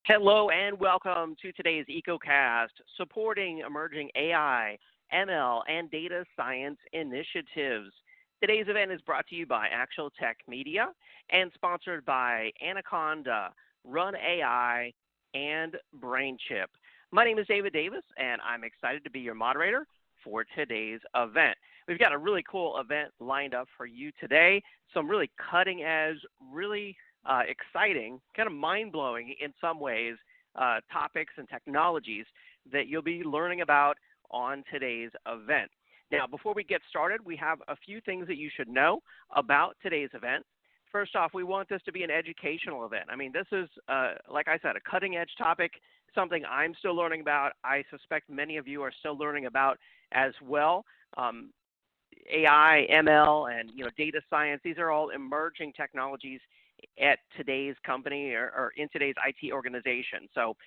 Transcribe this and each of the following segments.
Hello and welcome to today's EcoCast, supporting emerging AI, ML, and data science initiatives. Today's event is brought to you by Actual Tech Media and sponsored by Anaconda, Run AI, and BrainChip. My name is David Davis, and I'm excited to be your moderator for today's event. We've got a really cool event lined up for you today, some really cutting edge, really exciting, kind of mind-blowing in some ways, topics and technologies that you'll be learning about on today's event. Now, before we get started, we have a few things that you should know about today's event. First off, we want this to be an educational event. I mean, this is, like I said, a cutting-edge topic, something I'm still learning about. I suspect many of you are still learning about as well. AI, ML, and data science, these are all emerging technologies at today's company or in today's IT organization. So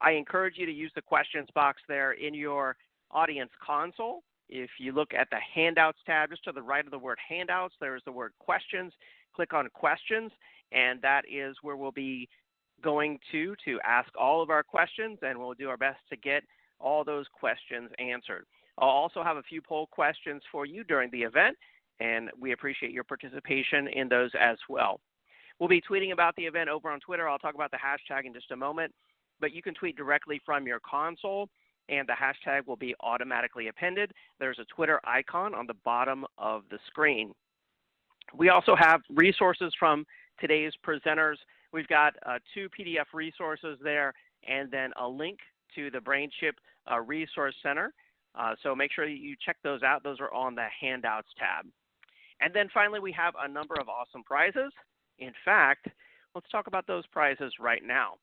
I encourage you to use the questions box there in your audience console. If you look at the handouts tab, just to the right of the word handouts, there's the word questions. Click on questions, and that is where we'll be going to ask all of our questions, and we'll do our best to get all those questions answered. I'll also have a few poll questions for you during the event, and we appreciate your participation in those as well. We'll be tweeting about the event over on Twitter. I'll talk about the hashtag in just a moment, but you can tweet directly from your console, and the hashtag will be automatically appended. There's a Twitter icon on the bottom of the screen. We also have resources from today's presenters. We've got 2 PDF resources there, and then a link to the BrainChip Resource Center. So make sure you check those out. Those are on the handouts tab. And then finally, we have a number of awesome prizes. In fact, let's talk about those prizes right now.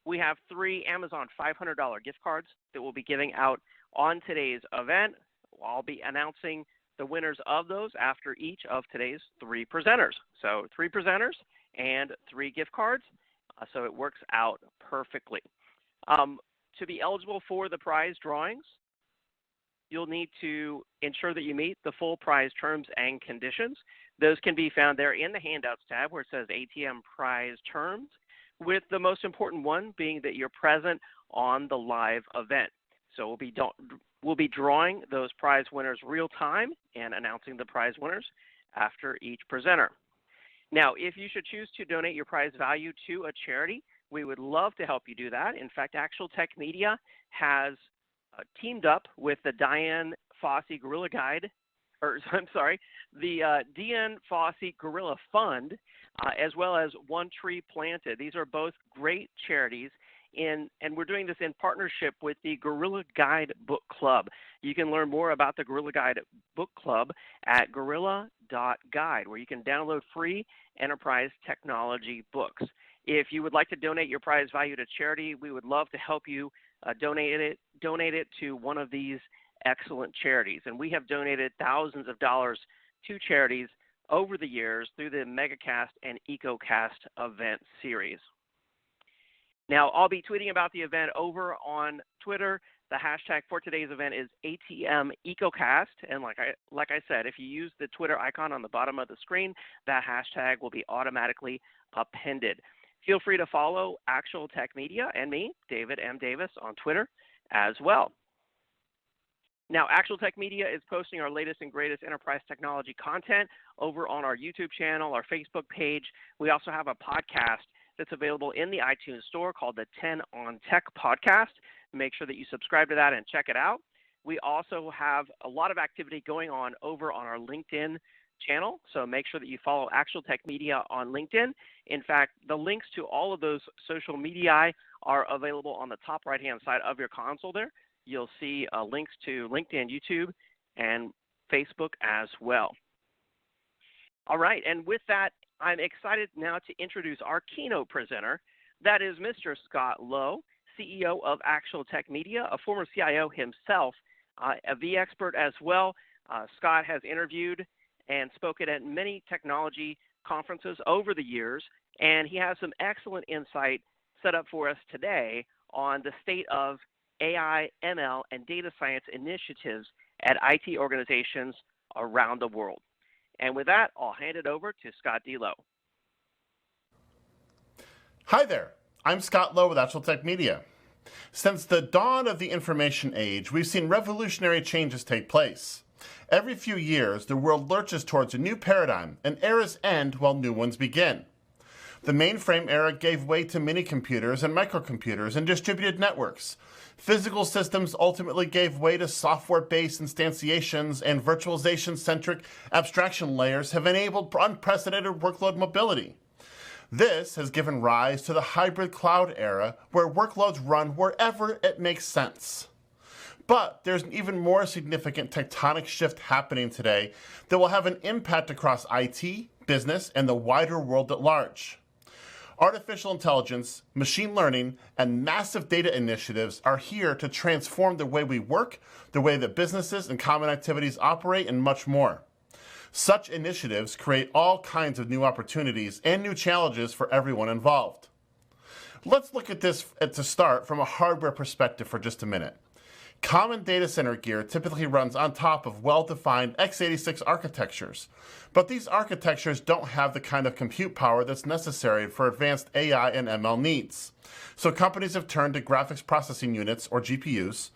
We have 3 Amazon $500 gift cards that we'll be giving out on today's event. I'll be announcing the winners of those after each of today's 3 presenters. So 3 presenters and 3 gift cards. So it works out perfectly. To be eligible for the prize drawings, you'll need to ensure that you meet the full prize terms and conditions. Those can be found there in the handouts tab where it says ATM prize terms, with the most important one being that you're present on the live event. So we'll be drawing those prize winners real time and announcing the prize winners after each presenter. Now, if you should choose to donate your prize value to a charity, we would love to help you do that. In fact, Actual Tech Media has teamed up with the Dian Fossey Gorilla Guide, the Dian Fossey Gorilla Fund, as well as One Tree Planted. These are both great charities, and we're doing this in partnership with the Gorilla Guide Book Club. You can learn more about the Gorilla Guide Book Club at gorilla.guide, where you can download free enterprise technology books. If you would like to donate your prize value to charity, we would love to help you donate it to one of these excellent charities. And we have donated thousands of dollars to charities over the years through the MegaCast and EcoCast event series. Now, I'll be tweeting about the event over on Twitter. The hashtag for today's event is ATM EcoCast. And like I said, if you use the Twitter icon on the bottom of the screen, that hashtag will be automatically appended. Feel free to follow Actual Tech Media and me, David M. Davis, on Twitter as well. Now, Actual Tech Media is posting our latest and greatest enterprise technology content over on our YouTube channel, our Facebook page. We also have a podcast that's available in the iTunes store called the 10 on Tech Podcast. Make sure that you subscribe to that and check it out. We also have a lot of activity going on over on our LinkedIn channel, so make sure that you follow Actual Tech Media on LinkedIn. In fact, the links to all of those social media are available on the top right-hand side of your console there. You'll see links to LinkedIn, YouTube, and Facebook as well. All right, and with that, I'm excited now to introduce our keynote presenter. That is Mr. Scott Lowe, CEO of Actual Tech Media, a former CIO himself, a V-expert as well. Scott has interviewed and spoken at many technology conferences over the years, and he has some excellent insight set up for us today on the state of AI, ML, and data science initiatives at IT organizations around the world. And with that, I'll hand it over to Scott D. Lowe. Hi there. I'm Scott Lowe with Actual Tech Media. Since the dawn of the information age, we've seen revolutionary changes take place. Every few years, the world lurches towards a new paradigm, and eras end while new ones begin. The mainframe era gave way to mini-computers and microcomputers and distributed networks. Physical systems ultimately gave way to software-based instantiations, and virtualization-centric abstraction layers have enabled unprecedented workload mobility. This has given rise to the hybrid cloud era, where workloads run wherever it makes sense. But there's an even more significant tectonic shift happening today that will have an impact across IT, business, and the wider world at large. Artificial intelligence, machine learning, and massive data initiatives are here to transform the way we work, the way that businesses and common activities operate, and much more. Such initiatives create all kinds of new opportunities and new challenges for everyone involved. Let's look at this to start from a hardware perspective for just a minute. Common data center gear typically runs on top of well-defined x86 architectures, but these architectures don't have the kind of compute power that's necessary for advanced AI and ML needs. So companies have turned to graphics processing units, or GPUs,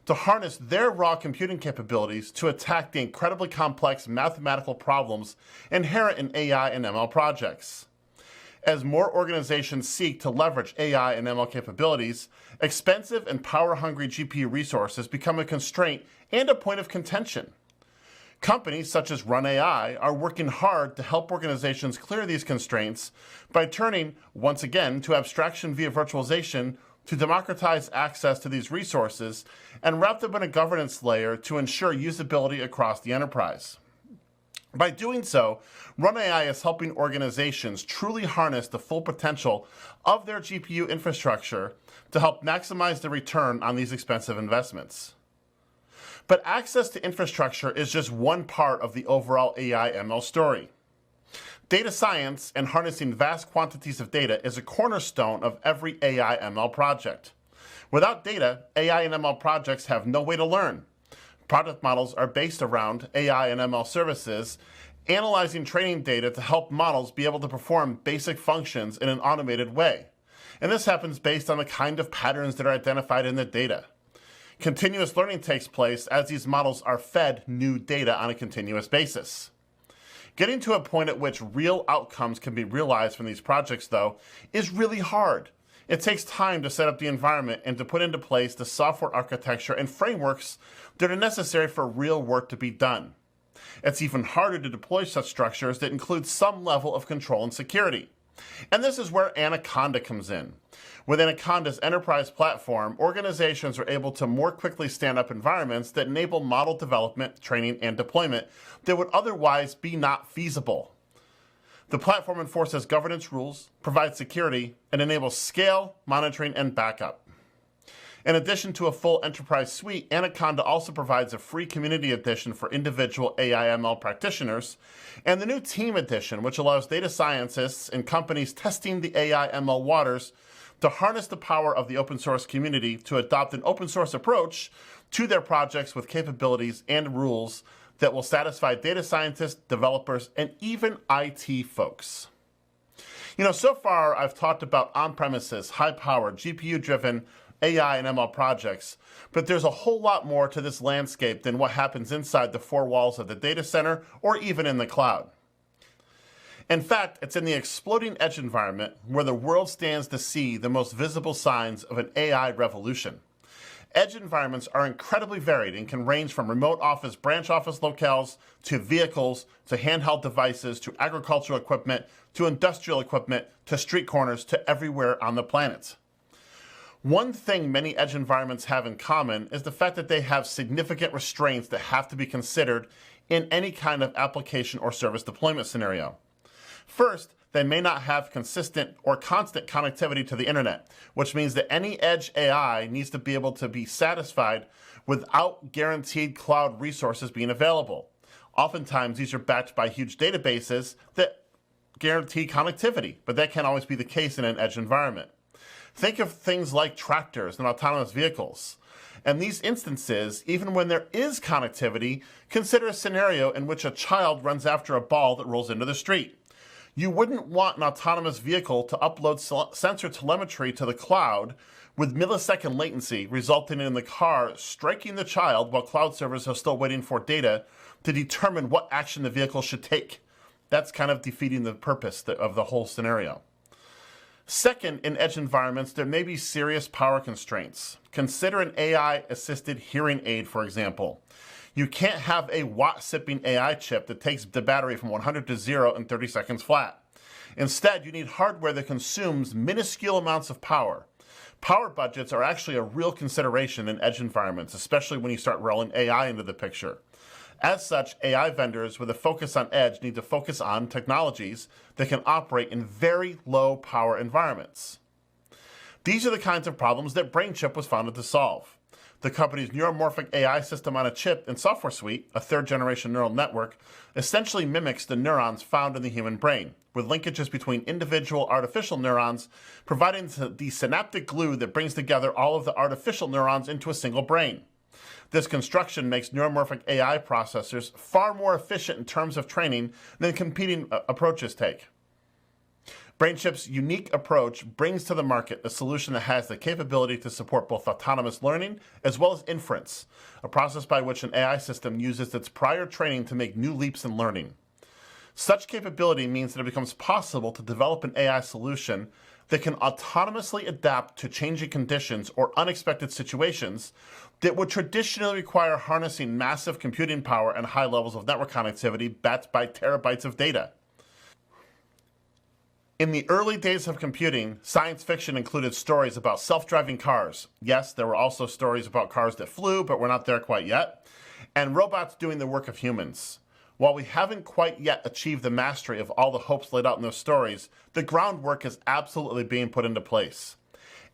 to harness their raw computing capabilities to attack the incredibly complex mathematical problems inherent in AI and ML projects. As more organizations seek to leverage AI and ML capabilities, expensive and power-hungry GPU resources become a constraint and a point of contention. Companies such as Run AI are working hard to help organizations clear these constraints by turning, once again, to abstraction via virtualization to democratize access to these resources and wrap them in a governance layer to ensure usability across the enterprise. By doing so, Run AI is helping organizations truly harness the full potential of their GPU infrastructure to help maximize the return on these expensive investments. But access to infrastructure is just one part of the overall AI ML story. Data science and harnessing vast quantities of data is a cornerstone of every AI ML project. Without data, AI and ML projects have no way to learn. Product models are based around AI and ML services, analyzing training data to help models be able to perform basic functions in an automated way. And this happens based on the kind of patterns that are identified in the data. Continuous learning takes place as these models are fed new data on a continuous basis. Getting to a point at which real outcomes can be realized from these projects, though, is really hard. It takes time to set up the environment and to put into place the software architecture and frameworks that are necessary for real work to be done. It's even harder to deploy such structures that include some level of control and security. And this is where Anaconda comes in. With Anaconda's enterprise platform, organizations are able to more quickly stand up environments that enable model development, training, and deployment that would otherwise be not feasible. The platform enforces governance rules, provides security, and enables scale, monitoring, and backup. In addition to a full enterprise suite, Anaconda also provides a free community edition for individual AI/ML practitioners, and the new Team Edition, which allows data scientists and companies testing the AI/ML waters to harness the power of the open source community to adopt an open source approach to their projects with capabilities and rules that will satisfy data scientists, developers, and even IT folks. So far I've talked about on-premises, high-powered, GPU-driven AI and ML projects, but there's a whole lot more to this landscape than what happens inside the four walls of the data center or even in the cloud. In fact, it's in the exploding edge environment where the world stands to see the most visible signs of an AI revolution. Edge environments are incredibly varied and can range from remote office, branch office locales, to vehicles, to handheld devices, to agricultural equipment, to industrial equipment, to street corners, to everywhere on the planet. One thing many edge environments have in common is the fact that they have significant restraints that have to be considered in any kind of application or service deployment scenario. First, they may not have consistent or constant connectivity to the internet, which means that any edge AI needs to be able to be satisfied without guaranteed cloud resources being available. Oftentimes, these are backed by huge databases that guarantee connectivity, but that can't always be the case in an edge environment. Think of things like tractors and autonomous vehicles. In these instances, even when there is connectivity, consider a scenario in which a child runs after a ball that rolls into the street. You wouldn't want an autonomous vehicle to upload sensor telemetry to the cloud with millisecond latency, resulting in the car striking the child while cloud servers are still waiting for data to determine what action the vehicle should take. That's kind of defeating the purpose of the whole scenario. Second, in edge environments, there may be serious power constraints. Consider an AI-assisted hearing aid, for example. You can't have a watt-sipping AI chip that takes the battery from 100 to 0 in 30 seconds flat. Instead, you need hardware that consumes minuscule amounts of power. Power budgets are actually a real consideration in edge environments, especially when you start rolling AI into the picture. As such, AI vendors with a focus on edge need to focus on technologies that can operate in very low power environments. These are the kinds of problems that BrainChip was founded to solve. The company's neuromorphic AI system on a chip and software suite, a third-generation neural network, essentially mimics the neurons found in the human brain, with linkages between individual artificial neurons, providing the synaptic glue that brings together all of the artificial neurons into a single brain. This construction makes neuromorphic AI processors far more efficient in terms of training than competing approaches take. BrainChip's unique approach brings to the market a solution that has the capability to support both autonomous learning as well as inference, a process by which an AI system uses its prior training to make new leaps in learning. Such capability means that it becomes possible to develop an AI solution that can autonomously adapt to changing conditions or unexpected situations that would traditionally require harnessing massive computing power and high levels of network connectivity backed by terabytes of data. In the early days of computing, science fiction included stories about self-driving cars. Yes, there were also stories about cars that flew, but we're not there quite yet. And robots doing the work of humans. While we haven't quite yet achieved the mastery of all the hopes laid out in those stories, the groundwork is absolutely being put into place.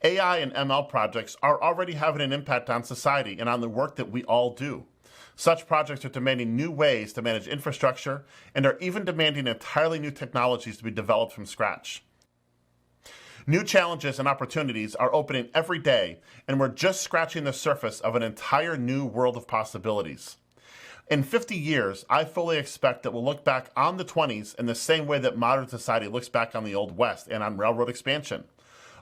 AI and ML projects are already having an impact on society and on the work that we all do. Such projects are demanding new ways to manage infrastructure and are even demanding entirely new technologies to be developed from scratch. New challenges and opportunities are opening every day, and we're just scratching the surface of an entire new world of possibilities. In 50 years, I fully expect that we'll look back on the 20s in the same way that modern society looks back on the Old West and on railroad expansion.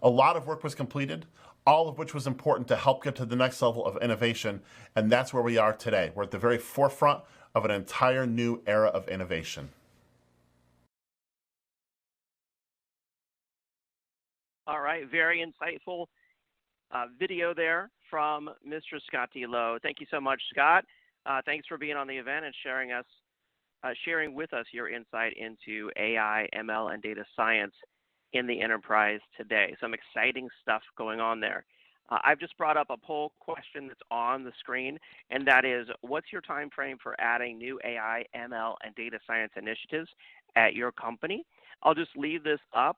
A lot of work was completed, all of which was important to help get to the next level of innovation, and that's where we are today. We're at the very forefront of an entire new era of innovation. All right, very insightful video there from Mr. Scott D. Lowe. Thank you so much, Scott. Thanks for being on the event and sharing with us your insight into AI, ML, and data science in the enterprise today. Some exciting stuff going on there. I've just brought up a poll question that's on the screen, and that is, what's your time frame for adding new AI, ML, and data science initiatives at your company? I'll just leave this up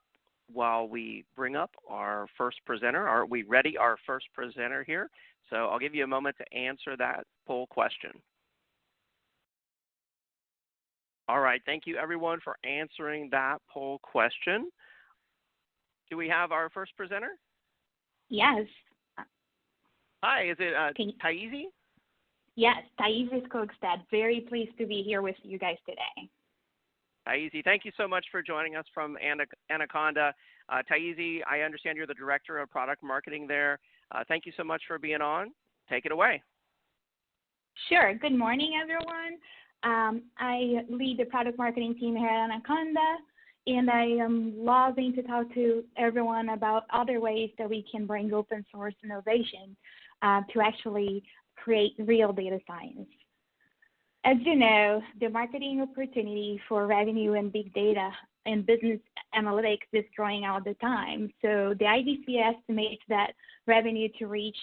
while we bring up our first presenter. Are we ready, our first presenter here? So I'll give you a moment to answer that poll question. All right, thank you everyone for answering that poll question. Do we have our first presenter? Yes. Hi, is it Taizi? Yes, Taizi Skogstad. Very pleased to be here with you guys today. Taizi, thank you so much for joining us from Anaconda. Taizi, I understand you're the Director of Product Marketing there. Thank you so much for being on. Take it away. Sure. Good morning, everyone. I lead the product marketing team here at Anaconda, and I am loving to talk to everyone about other ways that we can bring open source innovation to actually create real data science. As you know, the marketing opportunity for revenue and big data and business analytics is growing all the time. So the IDC estimates that revenue to reach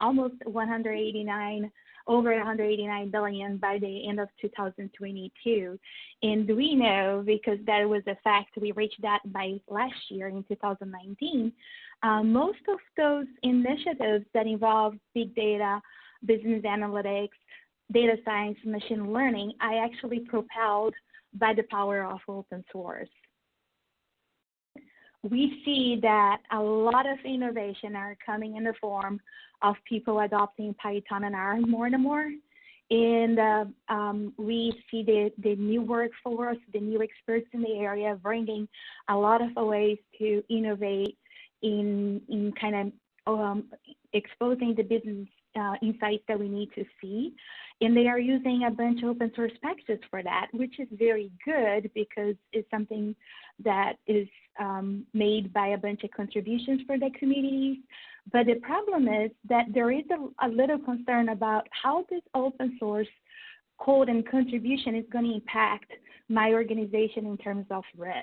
almost over 189 billion by the end of 2022. And we know, because that was a fact, we reached that by last year in 2019. Most of those initiatives that involve big data, business analytics, data science, machine learning are actually propelled by the power of open source. We see that a lot of innovation are coming in the form of people adopting Python and R more and more. And we see the new workforce, the new experts in the area bringing a lot of ways to innovate in kind of exposing the business insights that we need to see. And they are using a bunch of open source packages for that, which is very good because it's something that is made by a bunch of contributions for the communities. But the problem is that there is a little concern about how this open source code and contribution is going to impact my organization in terms of risk.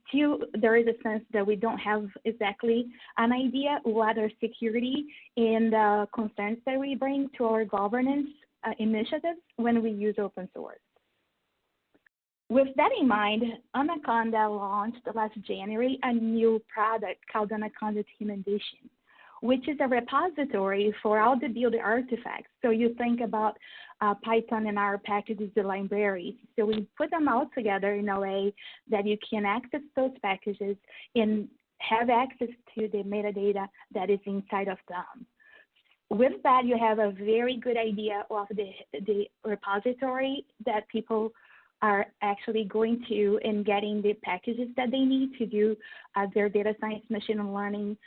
Still, there is a sense that we don't have exactly an idea what are security and concerns that we bring to our governance initiatives when we use open source. With that in mind, Anaconda launched last January a new product called Anaconda Team Edition, which is a repository for all the build artifacts. So you think about Python and R packages, the libraries. So we put them all together in a way that you can access those packages and have access to the metadata that is inside of them. With that, you have a very good idea of the repository that people are actually going to and getting the packages that they need to do their data science machine learning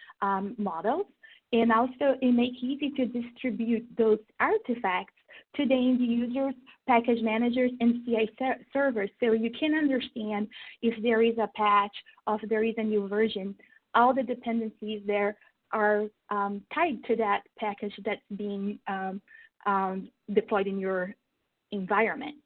models. And also, it makes it easy to distribute those artifacts to the end users, package managers, and CI servers. So you can understand if there is a patch, or if there is a new version. All the dependencies there are tied to that package that's being deployed in your environment.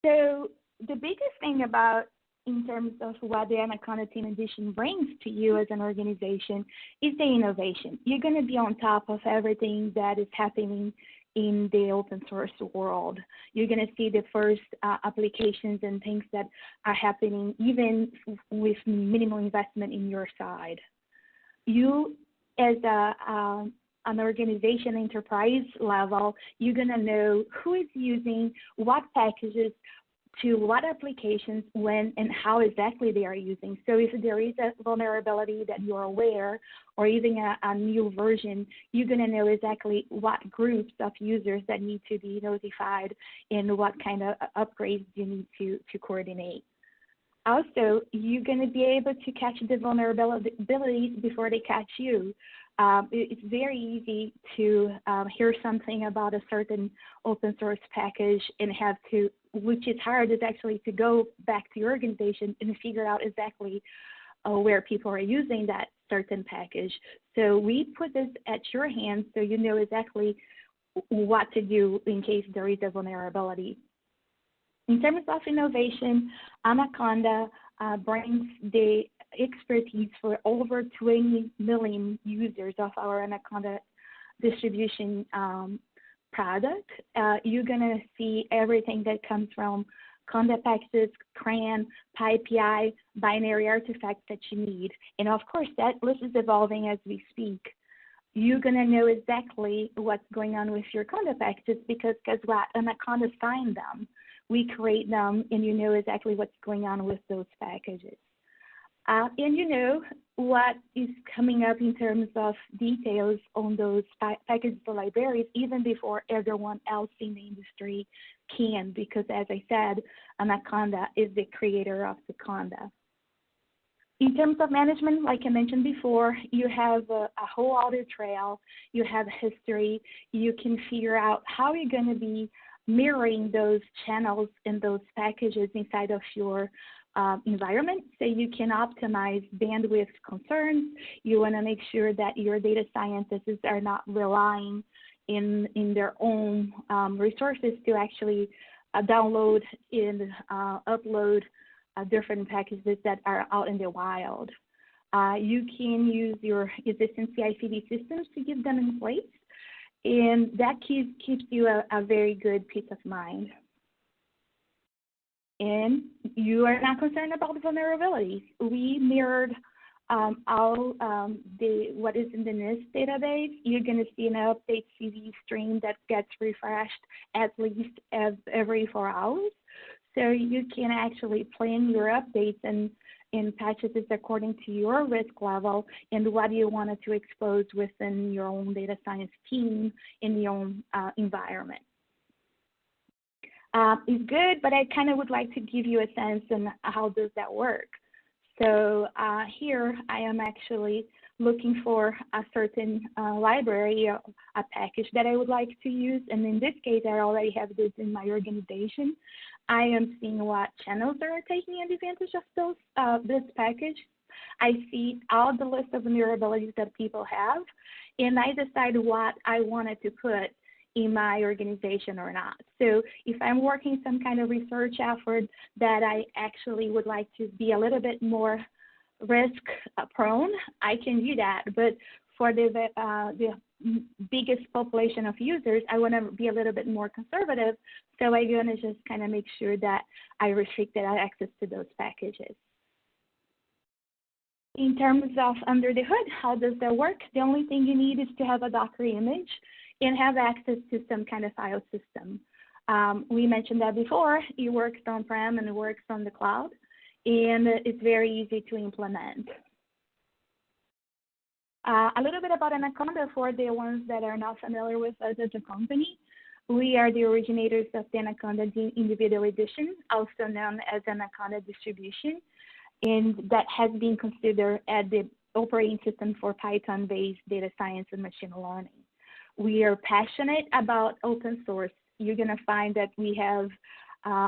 So the biggest thing about in terms of what the Anaconda Team Edition brings to you as an organization is the innovation. You're going to be on top of everything that is happening in the open source world. You're going to see the first applications and things that are happening even with minimal investment in your side. You, as an organization enterprise level, you're going to know who is using what packages to what applications, when, and how exactly they are using. So if there is a vulnerability that you're aware, or even a new version, you're going to know exactly what groups of users that need to be notified and what kind of upgrades you need to coordinate. Also, you're going to be able to catch the vulnerabilities before they catch you. It's very easy to hear something about a certain open source package and have to, which is hard, is actually to go back to your organization and figure out exactly where people are using that certain package. So we put this at your hands so you know exactly what to do in case there is a vulnerability. In terms of innovation, Anaconda brings the expertise for over 20 million users of our Anaconda distribution product. You're going to see everything that comes from Conda packages, CRAN, PyPI, binary artifacts that you need. And of course, that list is evolving as we speak. You're going to know exactly what's going on with your Conda packages because guess what? Anaconda signed them. We create them, and you know exactly what's going on with those packages. And you know what is coming up in terms of details on those packages or libraries even before everyone else in the industry can, because as I said, Anaconda is the creator of the Conda. In terms of management, like I mentioned before, you have a whole audit trail, you have history, you can figure out how you're going to be mirroring those channels and those packages inside of your environment so you can optimize bandwidth concerns. You want to make sure that your data scientists are not relying in their own resources to actually download and upload different packages that are out in the wild. You can use your existing CI/CD systems to keep them in place, and that keeps you a very good peace of mind. And you are not concerned about vulnerabilities. We mirrored what is in the NIST database. You're going to see an update CV stream that gets refreshed at least every 4 hours. So you can actually plan your updates and patches according to your risk level and what you wanted to expose within your own data science team in your own environment. It's good, but I kind of would like to give you a sense on how does that work. So here I am actually looking for a certain library, a package that I would like to use. And in this case, I already have this in my organization. I am seeing what channels are taking advantage of this package. I see all the list of vulnerabilities that people have, and I decide what I wanted to put in my organization or not. So if I'm working some kind of research effort that I actually would like to be a little bit more risk prone, I can do that. But for the biggest population of users, I want to be a little bit more conservative. So I'm going to just kind of make sure that I restricted access to those packages. In terms of under the hood, how does that work? The only thing you need is to have a Docker image and have access to some kind of file system. We mentioned that before. It works on-prem and it works on the cloud, and it's very easy to implement. A little bit about Anaconda for the ones that are not familiar with us as a company. We are the originators of the Anaconda Team Edition, also known as Anaconda Distribution, and that has been considered as the operating system for Python-based data science and machine learning. We are passionate about open source. You're going to find that we have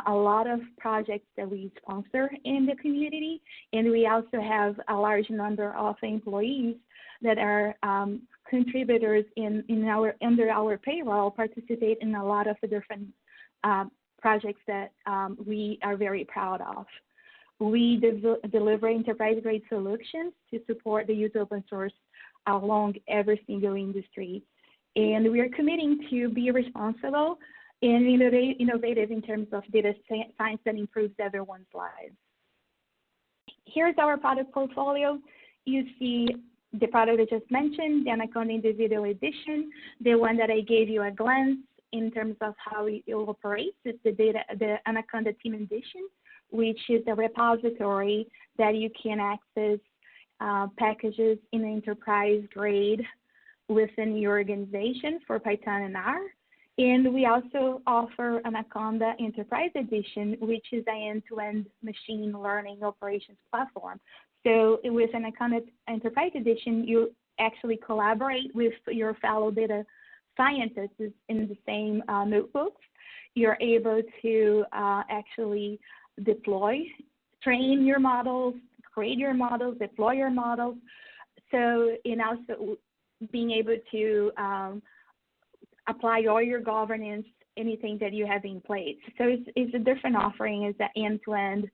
a lot of projects that we sponsor in the community, and we also have a large number of employees that are contributors under our payroll, participate in a lot of the different projects that we are very proud of. We deliver enterprise-grade solutions to support the use of open source along every single industry. And we are committing to be responsible and innovative in terms of data science that improves everyone's lives. Here's our product portfolio. You see the product I just mentioned, the Anaconda Edition, the one that I gave you a glance in terms of how it operates. It's the Anaconda Team Edition, which is a repository that you can access packages in enterprise grade within your organization for Python and R. And we also offer Anaconda Enterprise Edition, which is an end-to-end machine learning operations platform. So with Anaconda Enterprise Edition, you actually collaborate with your fellow data scientists in the same notebooks. You're able to actually deploy, train your models, create your models, deploy your models. So, and also being able to apply all your governance, anything that you have in place. So it's a different offering. It's an end-to-end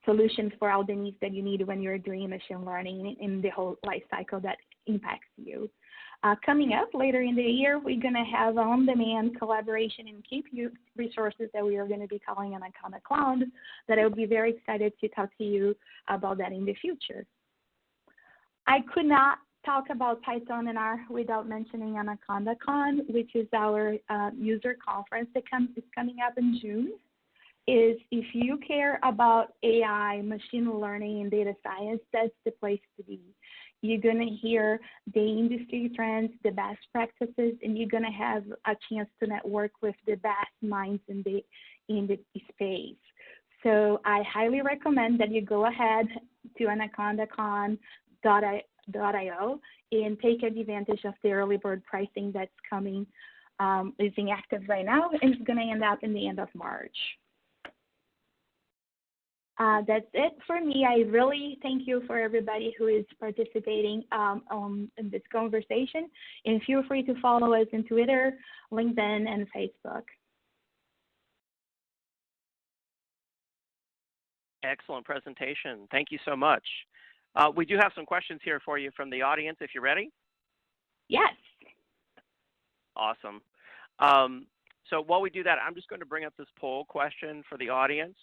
solution for all the needs that you need when you're doing machine learning in the whole life cycle that impacts you. Coming up later in the year, we're going to have on-demand collaboration and compute resources that we are going to be calling Anaconda Cloud, that I'll be very excited to talk to you about that in the future. I could not talk about Python and R without mentioning Anaconda Con, which is our user conference that is coming up in June. If you care about AI, machine learning, and data science, that's the place to be. You're going to hear the industry trends, the best practices, and you're going to have a chance to network with the best minds in the space. So I highly recommend that you go ahead to anacondacon.io and take advantage of the early bird pricing that's coming, is active right now, and it's going to end up in the end of March. That's it for me. I really thank you for everybody who is participating in this conversation. And feel free to follow us on Twitter, LinkedIn, and Facebook. Excellent presentation. Thank you so much. We do have some questions here for you from the audience, if you're ready. Yes. Awesome. So while we do that, I'm just going to bring up this poll question for the audience.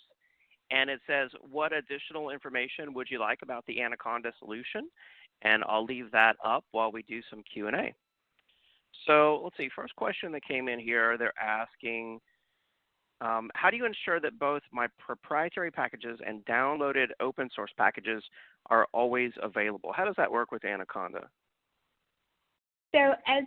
And it says, what additional information would you like about the Anaconda solution? And I'll leave that up while we do some Q&A. So let's see, first question that came in here, they're asking, how do you ensure that both my proprietary packages and downloaded open source packages are always available? How does that work with Anaconda? So as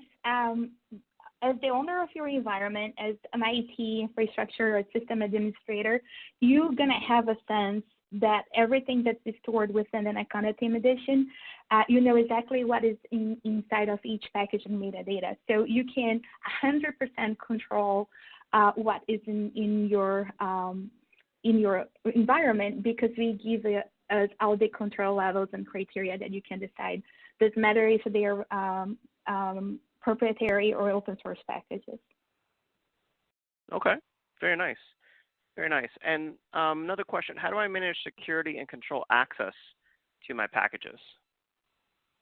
the owner of your environment, as an IT infrastructure or system administrator, you're going to have a sense that everything that is stored within an Anaconda Team Edition, you know exactly what is inside of each package and metadata. So you can 100% control what is in your environment, because we give us all the control levels and criteria that you can decide. Doesn't matter if they are proprietary or open source packages. Okay, very nice. Very nice. And another question, how do I manage security and control access to my packages?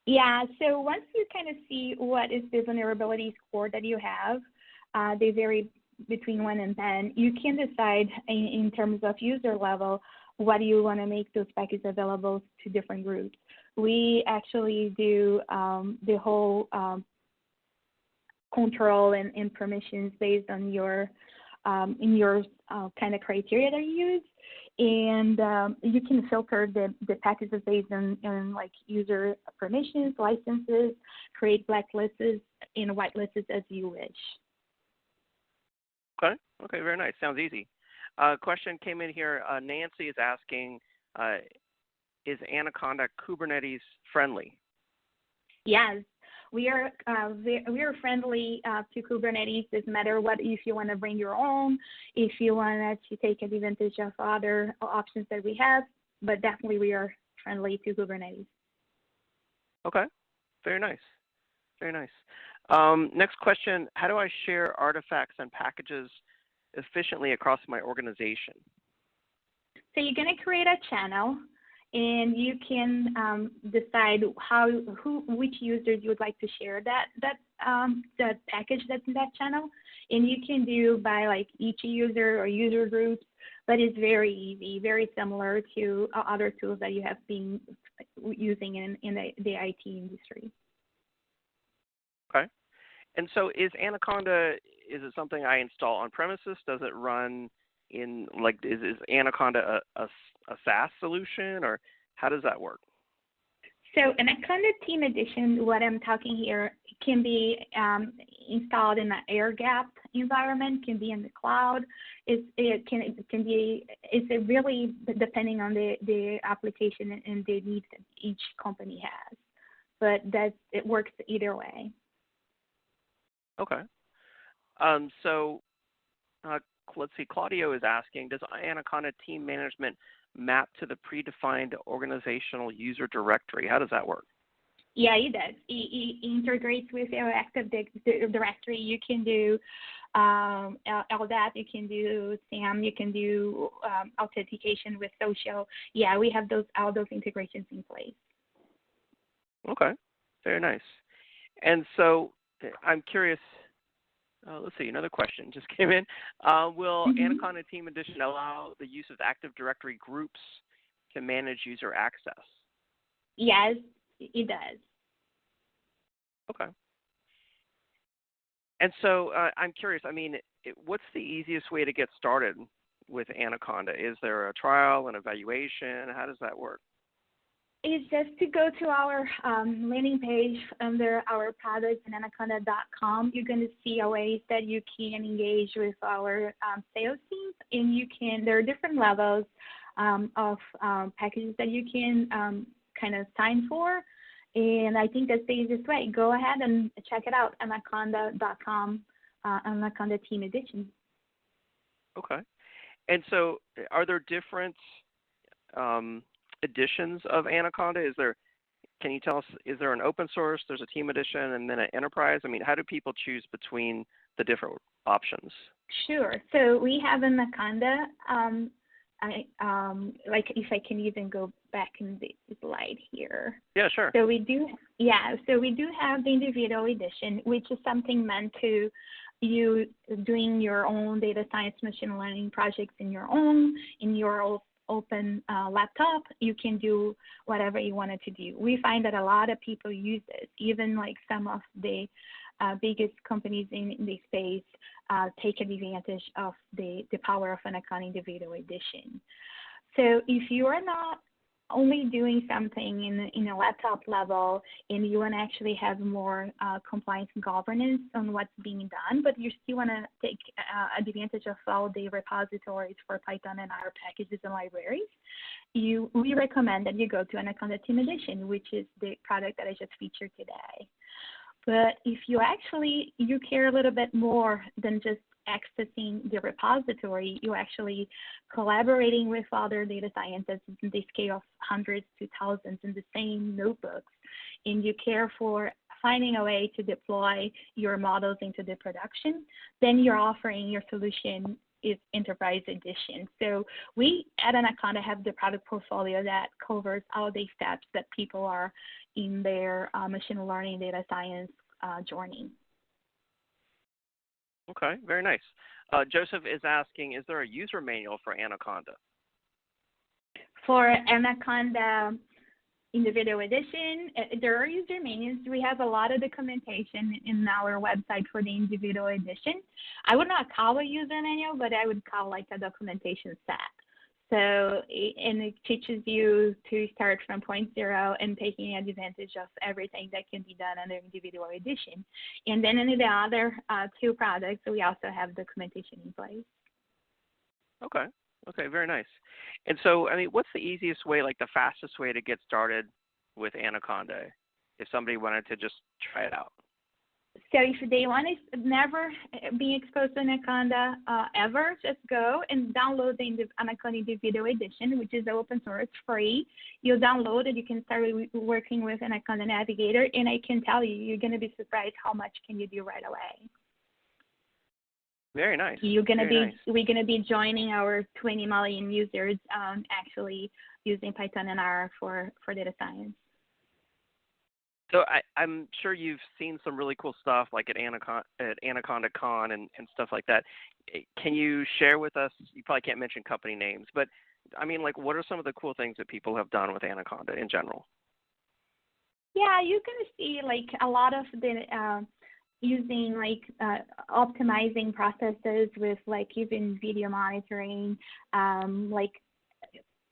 Yeah, so once you kind of see what is the vulnerability score that you have, they vary between 1 and 10, you can decide in terms of user level what do you want to make those packages available to different groups. We actually do the whole control and permissions based on your kind of criteria that you use, and you can filter the packages based on like user permissions, licenses, create blacklists and whitelists as you wish. Okay, very nice. Sounds easy. Question came in here. Nancy is asking, is Anaconda Kubernetes friendly? Yes. We are friendly to Kubernetes. Doesn't matter what, if you want to bring your own, if you want to take advantage of other options that we have, but definitely we are friendly to Kubernetes. Okay, very nice, very nice. Next question, how do I share artifacts and packages efficiently across my organization? So you're going to create a channel, and you can decide which users you would like to share that package that's in that channel, and you can do by like each user or user groups. But it's very easy, very similar to other tools that you have been using in the IT industry. Okay, and so is Anaconda? Is it something I install on premises? Does it run in like is Anaconda a SaaS solution, or how does that work? So an Anaconda Team Edition, what I'm talking here, can be installed in an air-gapped environment, can be in the cloud. It's really depending on the application and the needs that each company has. But it works either way. Okay. So let's see, Claudio is asking, does Anaconda Team Management map to the predefined organizational user directory? How does that work? Yeah, it does. It integrates with your Active Directory. You can do LDAP, you can do SAM, you can do authentication with social. Yeah, we have all those integrations in place. Okay, very nice. And so I'm curious, let's see, another question just came in. Will Anaconda Team Edition allow the use of Active Directory groups to manage user access? Yes, it does. Okay. And so I'm curious, I mean, what's the easiest way to get started with Anaconda? Is there a trial, an evaluation? How does that work? It's just to go to our landing page under our products at anaconda.com. You're going to see ways that you can engage with our sales teams, and there are different levels of packages that you can kind of sign for. And I think that's the easiest way. Go ahead and check it out, anaconda.com, Anaconda Team Edition. Okay. And so are there different editions of Anaconda? Can you tell us, is there an open source, there's a team edition, and then an enterprise? I mean, how do people choose between the different options? Sure. So we have Anaconda. Like if I can even go back in the slide here. Yeah, sure. So we do have the individual edition, which is something meant to you doing your own data science machine learning projects in your open laptop. You can do whatever you wanted to do. We find that a lot of people use this, even like some of the biggest companies in the space take advantage of the power of Anaconda Individual Edition. So if you are not only doing something in a laptop level and you want to actually have more compliance and governance on what's being done, but you still want to take advantage of all the repositories for Python and R packages and libraries, we recommend that you go to Anaconda Team Edition, which is the product that I just featured today. But if you care a little bit more than just accessing the repository, you're actually collaborating with other data scientists in the scale of hundreds to thousands in the same notebooks, and you care for finding a way to deploy your models into the production, then you're offering your solution is Enterprise Edition. So we at Anaconda have the product portfolio that covers all the steps that people are in their machine learning data science journey. Okay, very nice. Joseph is asking, is there a user manual for Anaconda? For Anaconda Individual Edition, there are user manuals. We have a lot of documentation in our website for the Individual Edition. I would not call a user manual, but I would call like a documentation set. So, and it teaches you to start from point zero and taking advantage of everything that can be done under Individual Edition. And then in the other two products, we also have documentation in place. Okay. Okay, very nice. And so, I mean, what's the easiest way, like the fastest way to get started with Anaconda if somebody wanted to just try it out? So if they want to never be exposed to Anaconda ever, just go and download the Anaconda Individual Edition, which is open source, free. You download it, you can start working with Anaconda Navigator, and I can tell you, you're going to be surprised how much can you do right away. Very nice. We're gonna be joining our 20 million users actually using Python and R for data science. So I'm sure you've seen some really cool stuff like at Anaconda Con and stuff like that. Can you share with us? You probably can't mention company names, but I mean, like, what are some of the cool things that people have done with Anaconda in general? Yeah, you're gonna see like a lot of the using like optimizing processes with like even video monitoring, like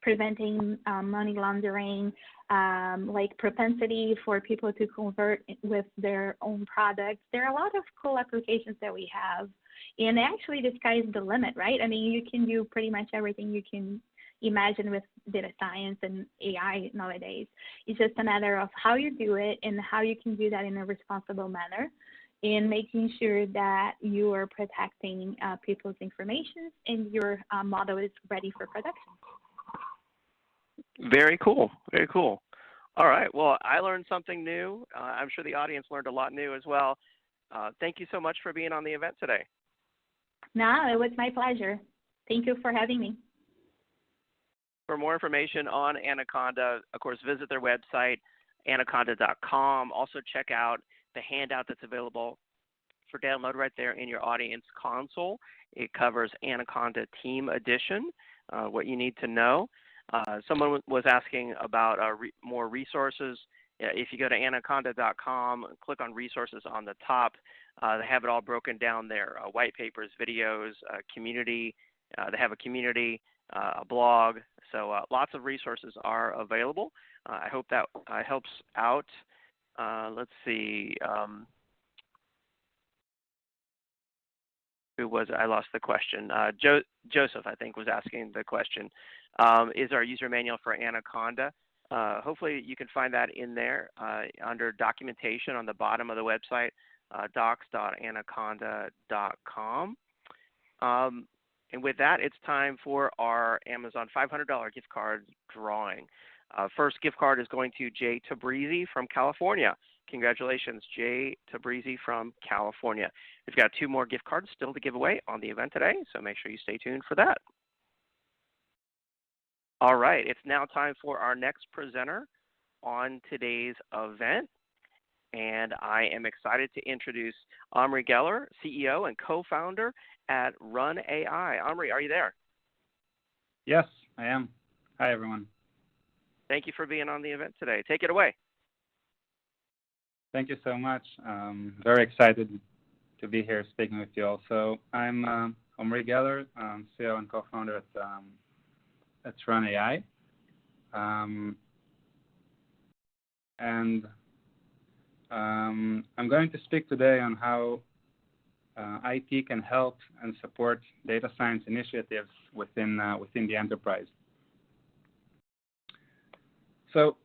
preventing money laundering, like propensity for people to convert with their own products. There are a lot of cool applications that we have. And actually the sky's the limit, right? I mean, you can do pretty much everything you can imagine with data science and AI nowadays. It's just a matter of how you do it and how you can do that in a responsible manner, and making sure that you are protecting people's information and your model is ready for production. Very cool. Very cool. All right. Well, I learned something new. I'm sure the audience learned a lot new as well. Thank you so much for being on the event today. No, it was my pleasure. Thank you for having me. For more information on Anaconda, of course, visit their website, anaconda.com. Also check out the handout that's available for download right there in your audience console. It covers Anaconda Team Edition, what you need to know. Someone was asking about more resources. If you go to anaconda.com, click on resources on the top, they have it all broken down there, white papers, videos, community. They have a community, a blog. So lots of resources are available. I hope that helps out. Let's see. Who was it? I lost the question. Joseph, I think, was asking the question. Is there a user manual for Anaconda? Hopefully you can find that in there under documentation on the bottom of the website, docs.anaconda.com. And with that, it's time for our Amazon $500 gift card drawing. First gift card is going to Jay Tabrizi from California. Congratulations, Jay Tabrizi from California. We've got 2 more gift cards still to give away on the event today, so make sure you stay tuned for that. All right, it's now time for our next presenter on today's event, and I am excited to introduce Omri Geller, CEO and co-founder at Run AI. Omri, are you there? Yes, I am. Hi, everyone. Thank you for being on the event today. Take it away. Thank you so much. Very excited to be here speaking with you all. So I'm Omri Geller, CEO and co-founder at Run AI. I'm going to speak today on how IT can help and support data science initiatives within the enterprise. So,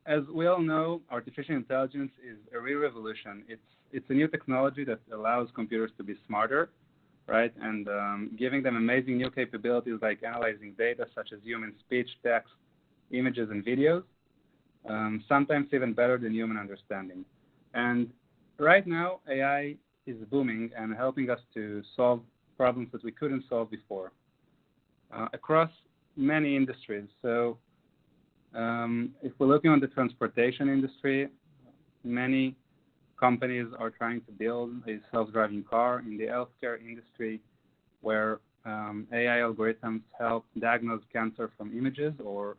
as we all know, artificial intelligence is a real revolution. It's a new technology that allows computers to be smarter, right? And giving them amazing new capabilities like analyzing data such as human speech, text, images, and videos, sometimes even better than human understanding. And right now, AI is booming and helping us to solve problems that we couldn't solve before across many industries. So if we're looking on the transportation industry, many companies are trying to build a self-driving car. In the healthcare industry, where AI algorithms help diagnose cancer from images or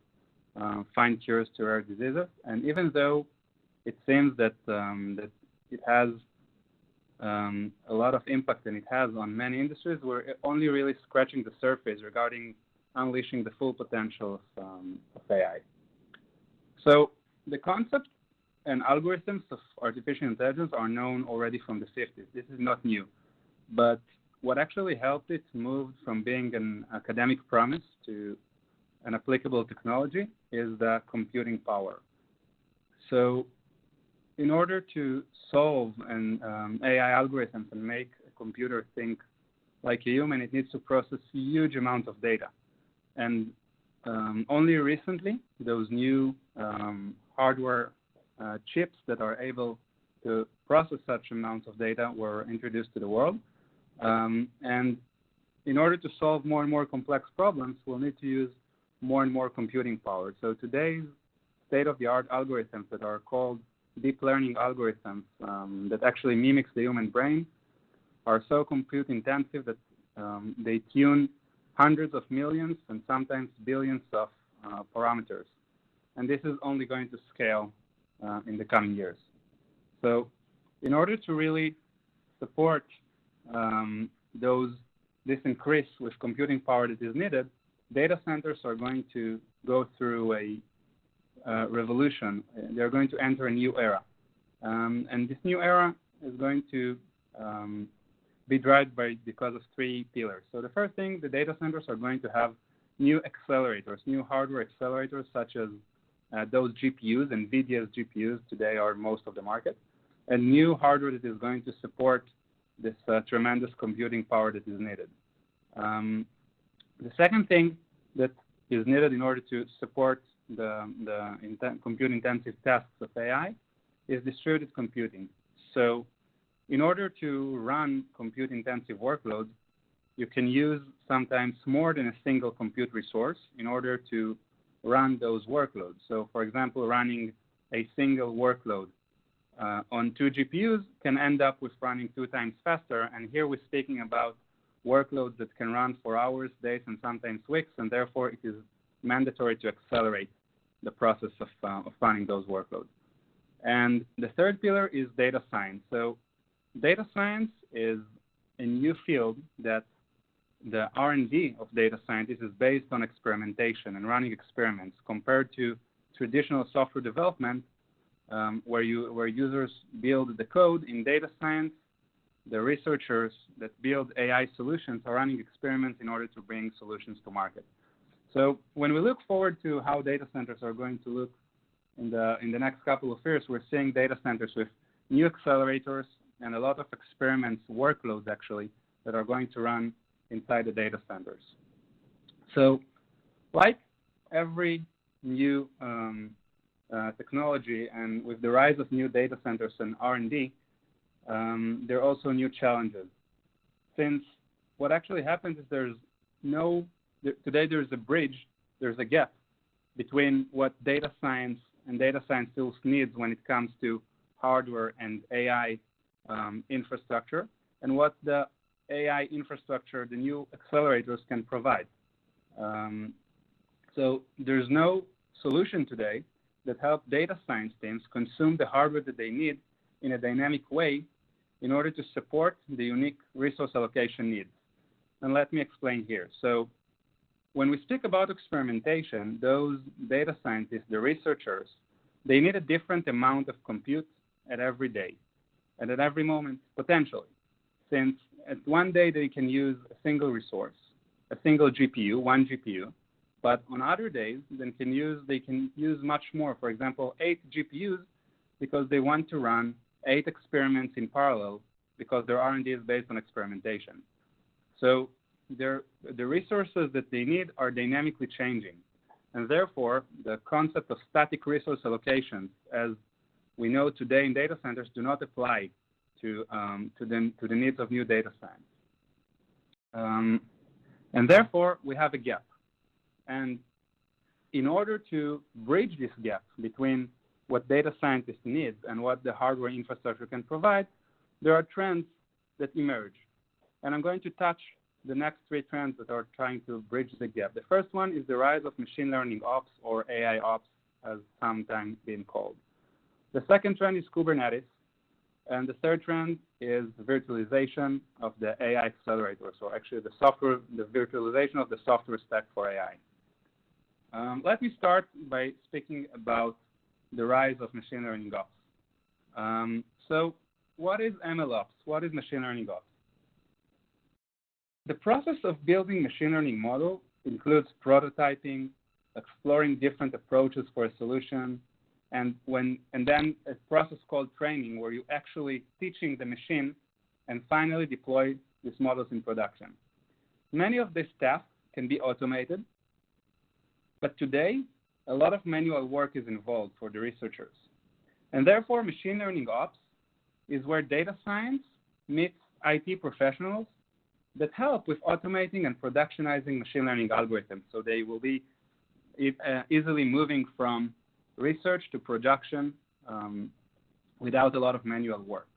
find cures to rare diseases. And even though it seems that it has a lot of impact, and it has on many industries, we're only really scratching the surface regarding unleashing the full potential of AI. So the concept and algorithms of artificial intelligence are known already from the 50s. This is not new. But what actually helped it move from being an academic promise to an applicable technology is the computing power. So in order to solve an AI algorithms and make a computer think like a human, it needs to process huge amounts of data. And only recently, those new hardware chips that are able to process such amounts of data were introduced to the world. And in order to solve more and more complex problems, we'll need to use more and more computing power. So today's state-of-the-art algorithms that are called deep learning algorithms that actually mimics the human brain are so compute intensive that they tune hundreds of millions and sometimes billions of parameters. And this is only going to scale in the coming years. So in order to really support this increase with computing power that is needed, data centers are going to go through a revolution. They're going to enter a new era. And this new era is going to be driven because of three pillars. So the first thing, the data centers are going to have new accelerators, new hardware accelerators, such as those GPUs, and NVIDIA's GPUs today are most of the market, and new hardware that is going to support this tremendous computing power that is needed. The second thing that is needed in order to support the compute-intensive tasks of AI is distributed computing. So in order to run compute-intensive workloads, you can use sometimes more than a single compute resource in order to run those workloads. So for example, running a single workload on 2 GPUs can end up with running 2 times faster. And here we're speaking about workloads that can run for hours, days, and sometimes weeks, and therefore it is mandatory to accelerate the process of running those workloads. And the third pillar is data science. So data science is a new field that the R&D of data scientists is based on experimentation and running experiments, compared to traditional software development, where users build the code. In data science, the researchers that build AI solutions are running experiments in order to bring solutions to market. So when we look forward to how data centers are going to look in the next couple of years, we're seeing data centers with new accelerators and a lot of experiments, workloads actually, that are going to run inside the data centers. So like every new technology, and with the rise of new data centers and R&D, there are also new challenges. Since what actually happens is today there's a bridge, there's a gap between what data science and data science tools needs when it comes to hardware and AI infrastructure, and what the AI infrastructure, the new accelerators, can provide. So there's no solution today that help data science teams consume the hardware that they need in a dynamic way in order to support the unique resource allocation needs. And let me explain here. So when we speak about experimentation, those data scientists, the researchers, they need a different amount of compute at every day and at every moment, potentially, since at one day they can use a single resource, a single GPU, one GPU, but on other days they can use much more, for example, 8 GPUs, because they want to run 8 experiments in parallel because their R&D is based on experimentation. So the resources that they need are dynamically changing. And therefore, the concept of static resource allocation, as we know today in data centers, do not apply to the needs of new data science. And therefore, we have a gap. And in order to bridge this gap between what data scientists need and what the hardware infrastructure can provide, there are trends that emerge. And I'm going to touch the next 3 trends that are trying to bridge the gap. The first one is the rise of machine learning ops, or AI ops, as sometimes been called. The second trend is Kubernetes. And the third trend is virtualization of the AI accelerators, or actually the virtualization of the software stack for AI. Let me start by speaking about the rise of machine learning ops. So what is MLOps? What is machine learning ops? The process of building machine learning model includes prototyping, exploring different approaches for a solution, and then a process called training, where you actually teaching the machine and finally deploy these models in production. Many of these tasks can be automated, but today a lot of manual work is involved for the researchers. And therefore, machine learning ops is where data science meets IT professionals that help with automating and productionizing machine learning algorithms. So they will be easily moving from research to production without a lot of manual work.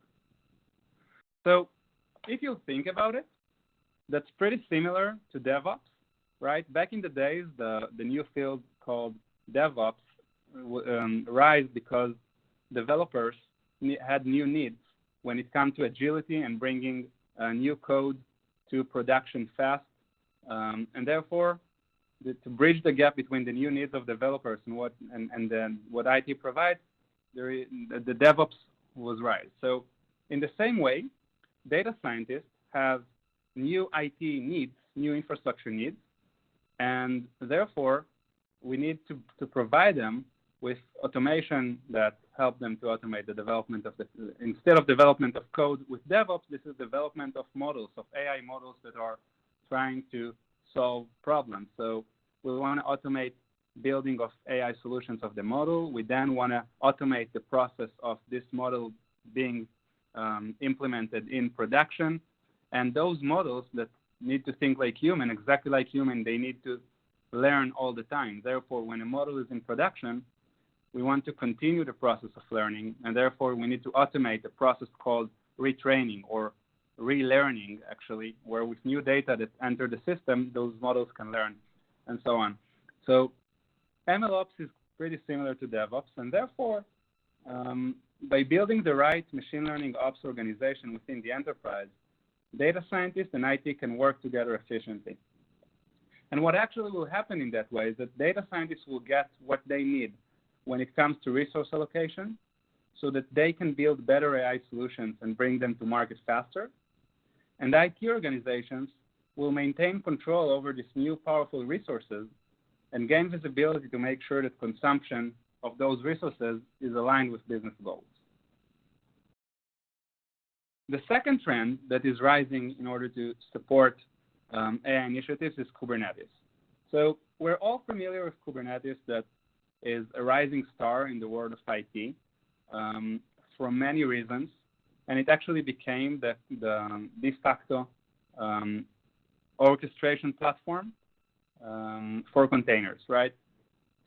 So if you think about it, that's pretty similar to DevOps, right? Back in the days, the new field called DevOps rise because developers had new needs when it comes to agility and bringing new code to production fast. And therefore, to bridge the gap between the new needs of developers and what IT provides, the DevOps was rise. So in the same way, data scientists have new IT needs, new infrastructure needs, and therefore we need to provide them with automation that help them to automate the development of instead of development of code with DevOps, this is development of models, of AI models that are trying to solve problems. So we want to automate building of AI solutions of the model. We then want to automate the process of this model being implemented in production. And those models that need to think like human, exactly like human, they need to learn all the time. Therefore, when a model is in production, we want to continue the process of learning, and therefore we need to automate a process called retraining or relearning, actually, where with new data that enter the system, those models can learn, and so on. So MLOps is pretty similar to DevOps, and therefore, by building the right machine learning ops organization within the enterprise, data scientists and IT can work together efficiently. And what actually will happen in that way is that data scientists will get what they need when it comes to resource allocation so that they can build better AI solutions and bring them to market faster. And IT organizations will maintain control over these new powerful resources and gain visibility to make sure that consumption of those resources is aligned with business goals. The second trend that is rising in order to support AI initiatives is Kubernetes. So we're all familiar with Kubernetes, that is a rising star in the world of IT for many reasons, and it actually became the de facto orchestration platform for containers, right?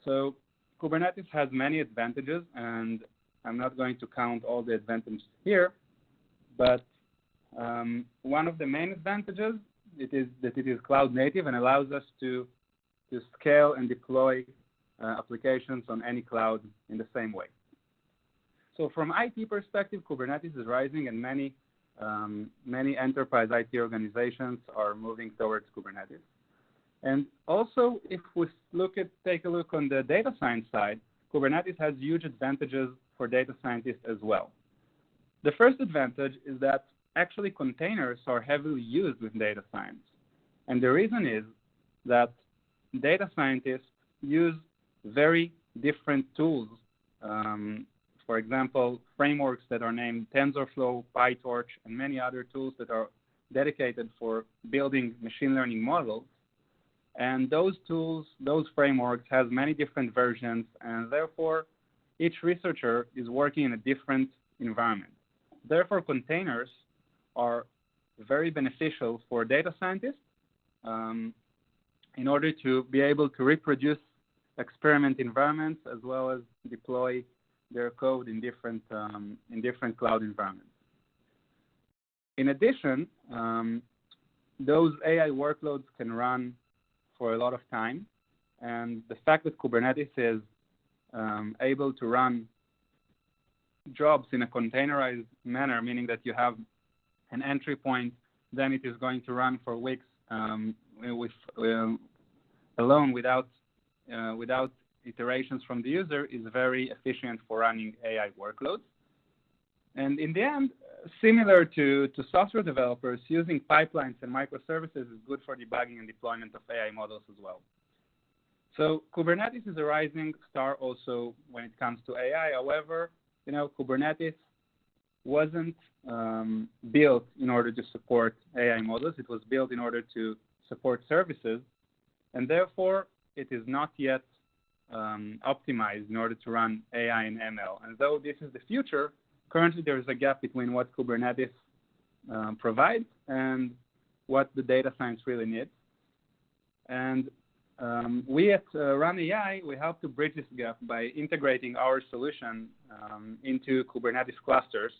So Kubernetes has many advantages, and I'm not going to count all the advantages here, but one of the main advantages is that it is cloud native and allows us to scale and deploy applications on any cloud in the same way. So from IT perspective, Kubernetes is rising, and many enterprise IT organizations are moving towards Kubernetes. And also, if we take a look on the data science side, Kubernetes has huge advantages for data scientists as well. The first advantage is that actually containers are heavily used with data science. And the reason is that data scientists use very different tools. For example, frameworks that are named TensorFlow, PyTorch, and many other tools that are dedicated for building machine learning models. And those tools, those frameworks have many different versions, and therefore each researcher is working in a different environment. Therefore, containers are very beneficial for data scientists in order to be able to reproduce experiment environments as well as deploy their code in different cloud environments. In addition, those AI workloads can run for a lot of time, and the fact that Kubernetes is able to run jobs in a containerized manner, meaning that you have an entry point, then it is going to run for weeks alone without iterations from the user, is very efficient for running AI workloads. And in the end, similar to software developers, using pipelines and microservices is good for debugging and deployment of AI models as well. So Kubernetes is a rising star also when it comes to AI. However, Kubernetes wasn't built in order to support AI models. It was built in order to support services, and therefore it is not yet optimized in order to run AI and ML. And though this is the future, currently there is a gap between what Kubernetes provides and what the data science really needs. And we at Run AI, we help to bridge this gap by integrating our solution into Kubernetes clusters.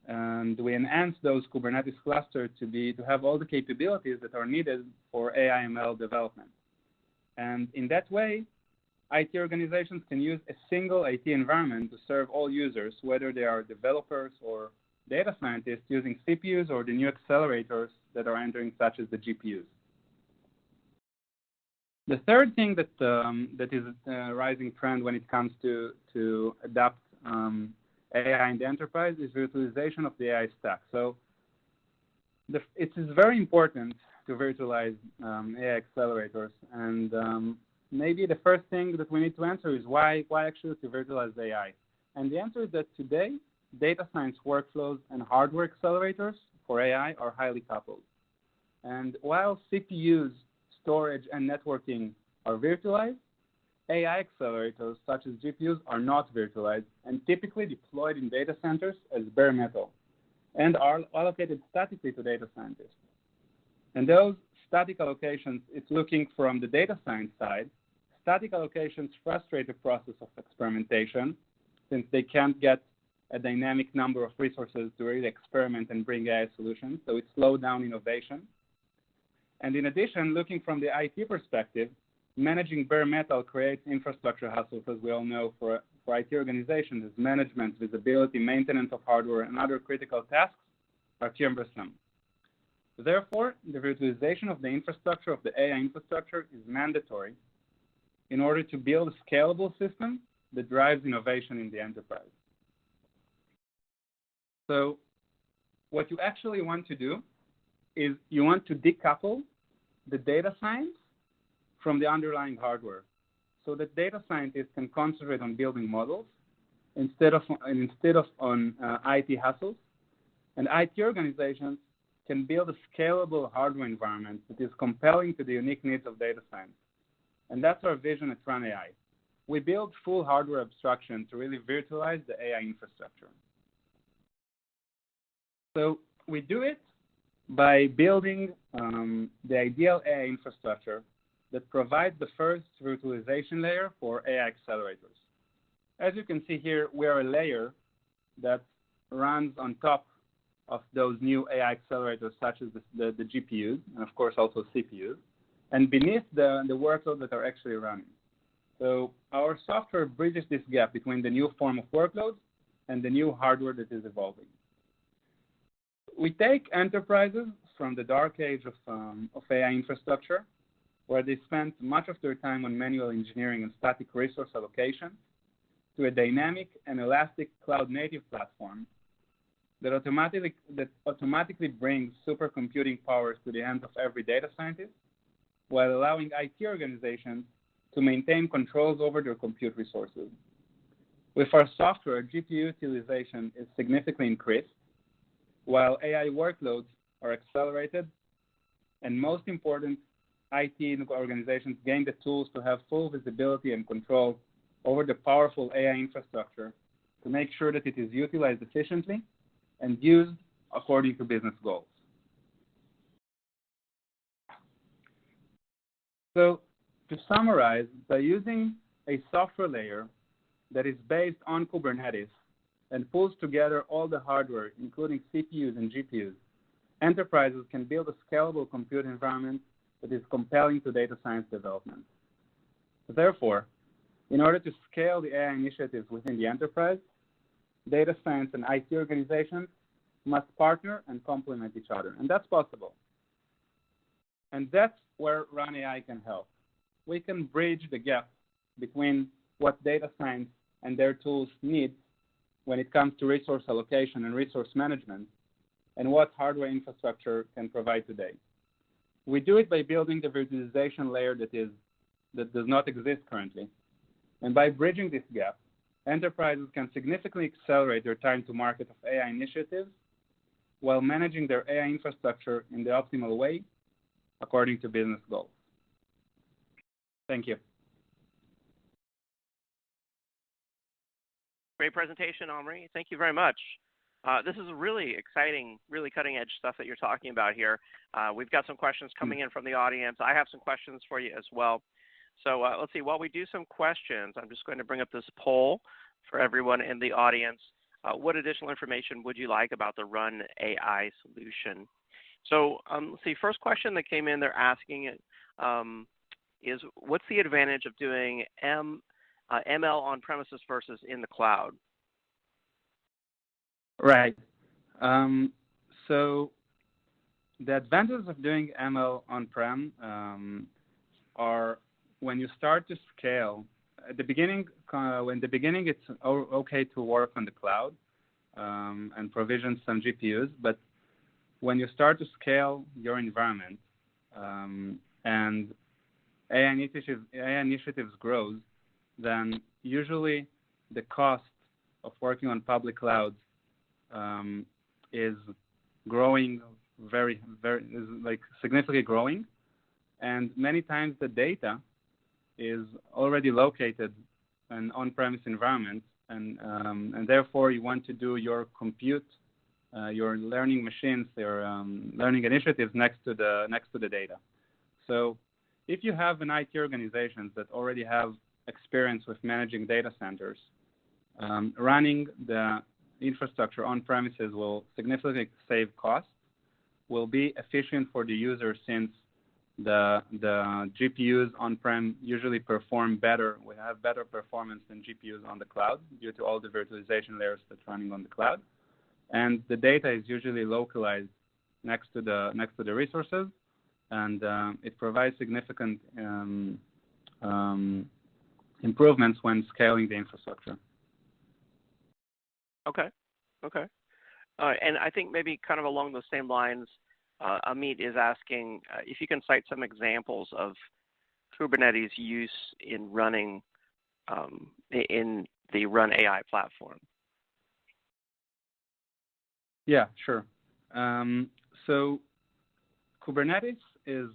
And we enhance those Kubernetes clusters to have all the capabilities that are needed for AI ML development. And in that way, IT organizations can use a single IT environment to serve all users, whether they are developers or data scientists using CPUs or the new accelerators that are entering, such as the GPUs. The third thing that is a rising trend when it comes to adopt AI in the enterprise is virtualization of the AI stack. So it is very important to virtualize AI accelerators. And maybe the first thing that we need to answer is why actually to virtualize AI? And the answer is that today, data science workflows and hardware accelerators for AI are highly coupled. And while CPUs, storage, and networking are virtualized, AI accelerators such as GPUs are not virtualized and typically deployed in data centers as bare metal and are allocated statically to data scientists. And those static allocations, it's looking from the data science side. Static allocations frustrate the process of experimentation since they can't get a dynamic number of resources to really experiment and bring AI solutions, so it slows down innovation. And in addition, looking from the IT perspective, managing bare metal creates infrastructure hassles, as we all know, for IT organizations, as management, visibility, maintenance of hardware, and other critical tasks are cumbersome. Therefore, the virtualization of the infrastructure of the AI infrastructure is mandatory in order to build a scalable system that drives innovation in the enterprise. So what you actually want to do is you want to decouple the data science from the underlying hardware so that data scientists can concentrate on building models instead of on IT hassles. And IT organizations can build a scalable hardware environment that is compelling to the unique needs of data science. And that's our vision at Run AI. We build full hardware abstraction to really virtualize the AI infrastructure. So we do it by building the ideal AI infrastructure that provides the first virtualization layer for AI accelerators. As you can see here, we are a layer that runs on top of those new AI accelerators, such as the GPUs, and of course also CPUs, and beneath the workloads that are actually running. So our software bridges this gap between the new form of workloads and the new hardware that is evolving. We take enterprises from the dark age of AI infrastructure, where they spent much of their time on manual engineering and static resource allocation, to a dynamic and elastic cloud-native platform that automatically brings supercomputing powers to the hands of every data scientist, while allowing IT organizations to maintain controls over their compute resources. With our software, GPU utilization is significantly increased, while AI workloads are accelerated, and most important, IT organizations gain the tools to have full visibility and control over the powerful AI infrastructure to make sure that it is utilized efficiently and used according to business goals. So to summarize, by using a software layer that is based on Kubernetes and pulls together all the hardware, including CPUs and GPUs, enterprises can build a scalable compute environment that is compelling to data science development. Therefore, in order to scale the AI initiatives within the enterprise, data science and IT organizations must partner and complement each other, and that's possible. And that's where Run AI can help. We can bridge the gap between what data science and their tools need when it comes to resource allocation and resource management, and what hardware infrastructure can provide today. We do it by building the virtualization layer that does not exist currently. And by bridging this gap, enterprises can significantly accelerate their time to market of AI initiatives while managing their AI infrastructure in the optimal way according to business goals. Thank you. Great presentation, Omri. Thank you very much. This is really exciting, really cutting edge stuff that you're talking about here. We've got some questions coming in from the audience. I have some questions for you as well. So let's see, while we do some questions, I'm just going to bring up this poll for everyone in the audience. What additional information would you like about the Run AI solution? So let's see, first question that came in, they're asking is, what's the advantage of doing ML on premises versus in the cloud? Right. So the advantages of doing ML on-prem are when you start to scale. At the beginning, it's okay to work on the cloud and provision some GPUs, but when you start to scale your environment and AI initiatives grows, then usually the cost of working on public clouds is growing significantly growing, and many times the data is already located in on-premise environments, and therefore you want to do your compute, your learning machines, your learning initiatives next to the data. So if you have an IT organization that already have experience with managing data centers, running the infrastructure on premises will significantly save costs, will be efficient for the user since the GPUs on-prem usually perform better. We have better performance than GPUs on the cloud due to all the virtualization layers that's running on the cloud. And the data is usually localized next to the resources, and it provides significant improvements when scaling the infrastructure. Okay. And I think maybe kind of along those same lines, Amit is asking if you can cite some examples of Kubernetes use in running in the Run AI platform. Yeah, sure. So Kubernetes is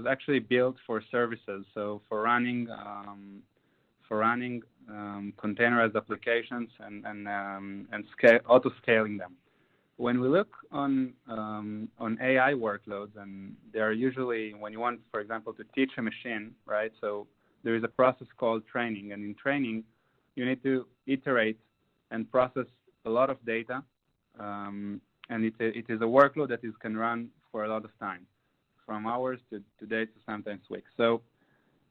actually built for services. So for running containerized applications and auto scaling them. When we look on AI workloads, and they're usually when you want, for example, to teach a machine, right? So there is a process called training, and in training, you need to iterate and process a lot of data, and it is a workload that can run for a lot of time, from hours to days to sometimes weeks. So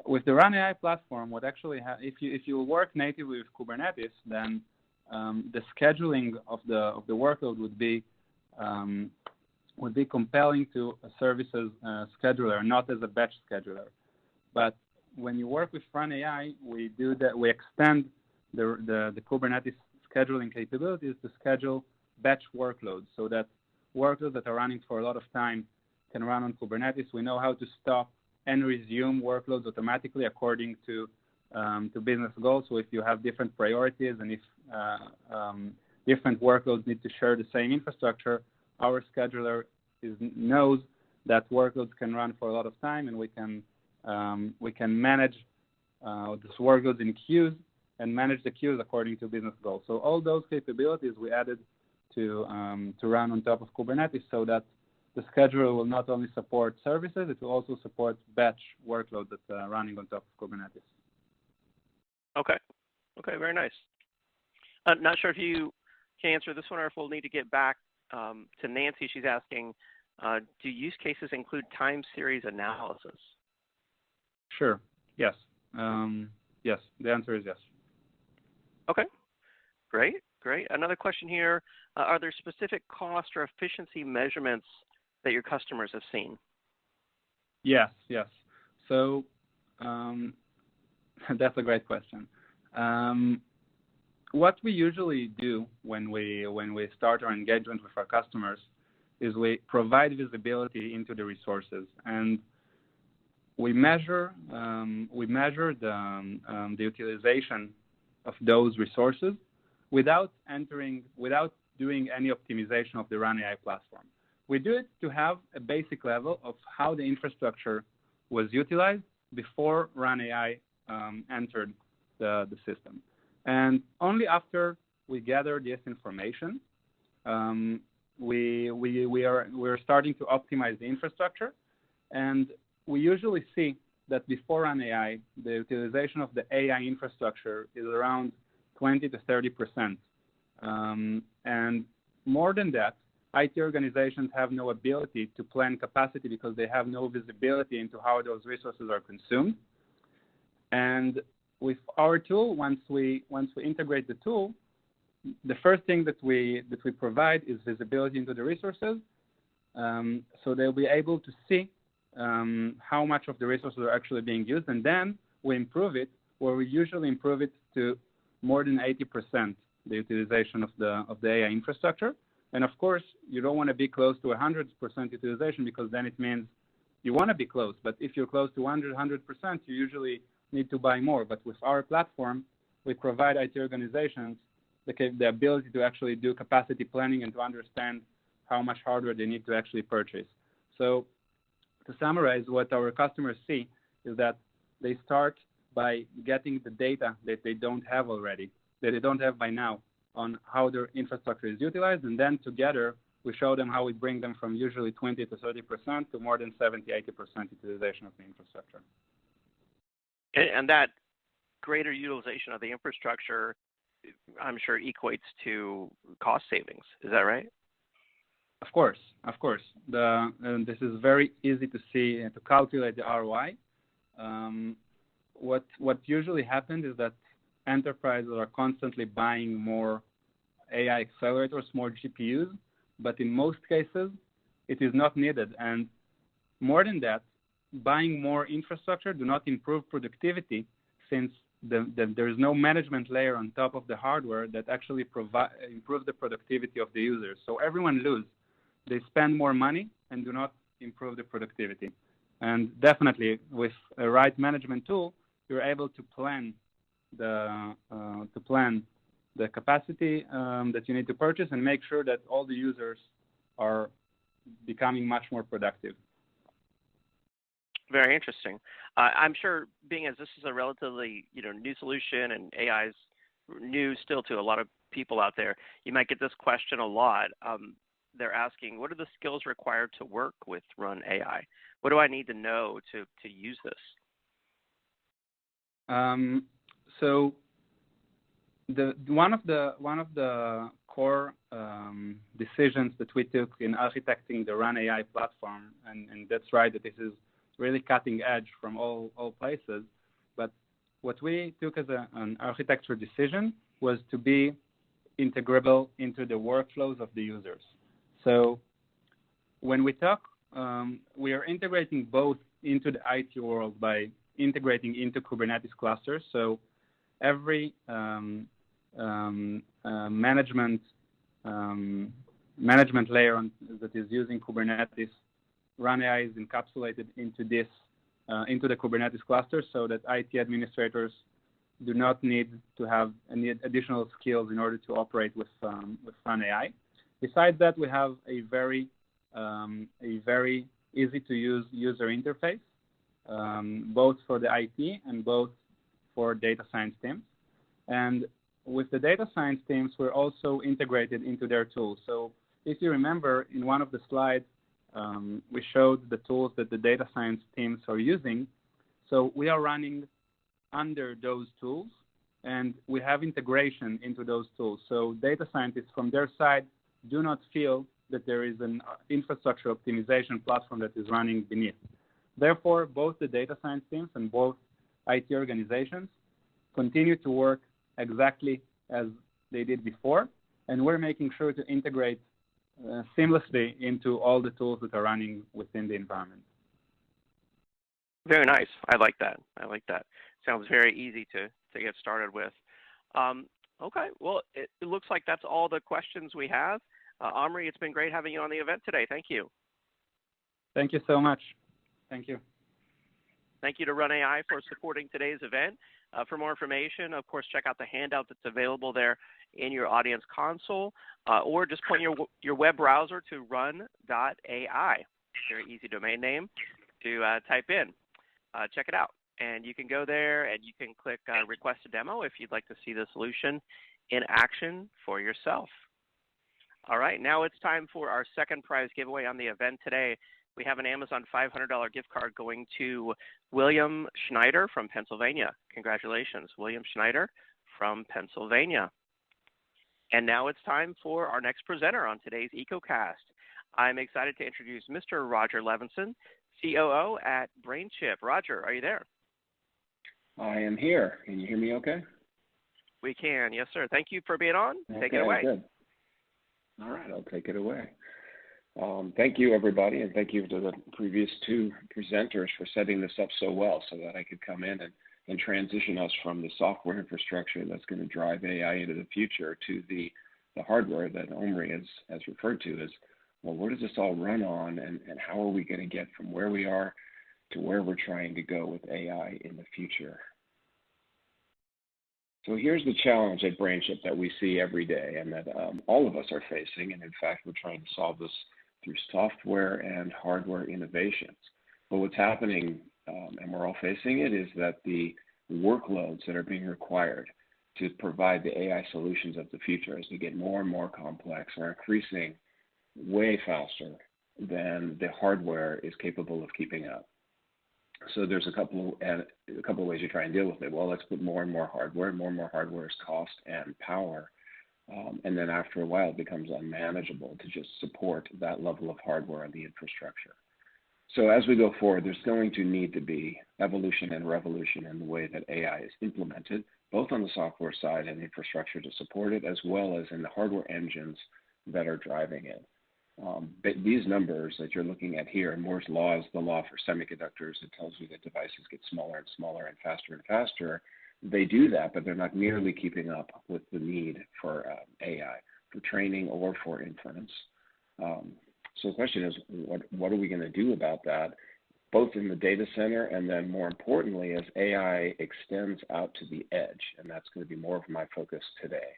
with the Run AI platform, what actually if you work natively with Kubernetes, then the scheduling of the workload would be compelling to a services scheduler, not as a batch scheduler. But when you work with Run AI, we do that. We extend the Kubernetes scheduling capabilities to schedule batch workloads, so that workloads that are running for a lot of time can run on Kubernetes. We know how to stop and resume workloads automatically according to business goals. So if you have different priorities and if different workloads need to share the same infrastructure, our scheduler knows that workloads can run for a lot of time, and we can manage these workloads in queues and manage the queues according to business goals. So all those capabilities we added to run on top of Kubernetes, so that the scheduler will not only support services, it will also support batch workloads that are running on top of Kubernetes. Okay, very nice. Not sure if you can answer this one or if we'll need to get back to Nancy. She's asking, do use cases include time series analysis? Sure, yes. Yes, the answer is yes. Okay, great. Another question here, are there specific cost or efficiency measurements that your customers have seen? Yes. So that's a great question. What we usually do when we start our engagement with our customers is we provide visibility into the resources, and we measure the utilization of those resources without doing any optimization of the Run AI platform. We do it to have a basic level of how the infrastructure was utilized before Run AI entered the system. And only after we gather this information, we're starting to optimize the infrastructure. And we usually see that before Run AI, the utilization of the AI infrastructure is around 20 to 30%. And more than that, IT organizations have no ability to plan capacity because they have no visibility into how those resources are consumed. And with our tool, once we integrate the tool, the first thing that we provide is visibility into the resources. So they'll be able to see how much of the resources are actually being used, and then we improve it, where we usually improve it to more than 80%, the utilization of the AI infrastructure. And of course, you don't want to be close to 100% utilization, because then it means you want to be close. But if you're close to 100%, you usually need to buy more. But with our platform, we provide IT organizations the ability to actually do capacity planning and to understand how much hardware they need to actually purchase. So to summarize, what our customers see is that they start by getting the data that they don't have already, that they don't have by now, on how their infrastructure is utilized, and then together we show them how we bring them from usually 20 to 30% to more than 70, 80% utilization of the infrastructure. And that greater utilization of the infrastructure, I'm sure, equates to cost savings. Is that right? Of course. This is very easy to see and to calculate the ROI. What usually happens is that enterprises are constantly buying more AI accelerators, more GPUs, but in most cases, it is not needed. And more than that, buying more infrastructure do not improve productivity, since there is no management layer on top of the hardware that actually improves the productivity of the users. So everyone loses. They spend more money and do not improve the productivity. And definitely, with a right management tool, you're able to plan the capacity that you need to purchase and make sure that all the users are becoming much more productive. Very interesting. I'm sure, being as this is a relatively new solution and AI is new still to a lot of people out there, you might get this question a lot. They're asking, what are the skills required to work with Run AI? What do I need to know to use this? So one of the core decisions that we took in architecting the Run AI platform, and that's right, that this is really cutting edge from all places, but what we took as an architecture decision was to be integrable into the workflows of the users. So when we talk, we are integrating both into the IT world by integrating into Kubernetes clusters. So every management layer that is using Kubernetes, Run AI is encapsulated into this into the Kubernetes cluster, so that IT administrators do not need to have any additional skills in order to operate with Run AI. Besides that, we have a very easy to use user interface, both for the IT and both for data science teams. And with the data science teams, we're also integrated into their tools. So if you remember, in one of the slides, we showed the tools that the data science teams are using. So we are running under those tools, and we have integration into those tools. So data scientists from their side do not feel that there is an infrastructure optimization platform that is running beneath. Therefore, both the data science teams and both IT organizations continue to work exactly as they did before, and we're making sure to integrate seamlessly into all the tools that are running within the environment. Very nice. I like that. Sounds very easy to get started with. Okay, well, it looks like that's all the questions we have. Omri, it's been great having you on the event today. Thank you. Thank you so much. Thank you. Thank you to Run AI for supporting today's event. For more information, of course, check out the handout that's available there in your audience console, or just point your web browser to run.ai. Very easy domain name to type in. Check it out. And you can go there and you can click request a demo if you'd like to see the solution in action for yourself. All right, now it's time for our second prize giveaway on the event today. We have an Amazon $500 gift card going to William Schneider from Pennsylvania. Congratulations, William Schneider from Pennsylvania. And now it's time for our next presenter on today's EcoCast. I'm excited to introduce Mr. Roger Levinson, COO at BrainChip. Roger, are you there? I am here. Can you hear me okay? We can, yes, sir. Thank you for being on. Okay, take it away. Good. All right, I'll take it away. Thank you, everybody, and thank you to the previous two presenters for setting this up so well so that I could come in and transition us from the software infrastructure that's going to drive AI into the future to the hardware that Omri has referred to as, well, where does this all run on, and how are we going to get from where we are to where we're trying to go with AI in the future? So here's the challenge at BrainChip that we see every day and that all of us are facing, and in fact, we're trying to solve this through software and hardware innovations. But what's happening, and we're all facing it, is that the workloads that are being required to provide the AI solutions of the future as they get more and more complex are increasing way faster than the hardware is capable of keeping up. So there's a couple of ways you try and deal with it. Well, let's put more and more hardware. More and more hardware is cost and power. And then after a while, it becomes unmanageable to just support that level of hardware on the infrastructure. So as we go forward, there's going to need to be evolution and revolution in the way that AI is implemented, both on the software side and infrastructure to support it, as well as in the hardware engines that are driving it. These numbers that you're looking at here, Moore's law is the law for semiconductors. It tells you that devices get smaller and smaller and faster. They do that, but they're not nearly keeping up with the need for AI, for training or for inference. So the question is, what are we going to do about that, both in the data center and then more importantly, as AI extends out to the edge? And that's going to be more of my focus today.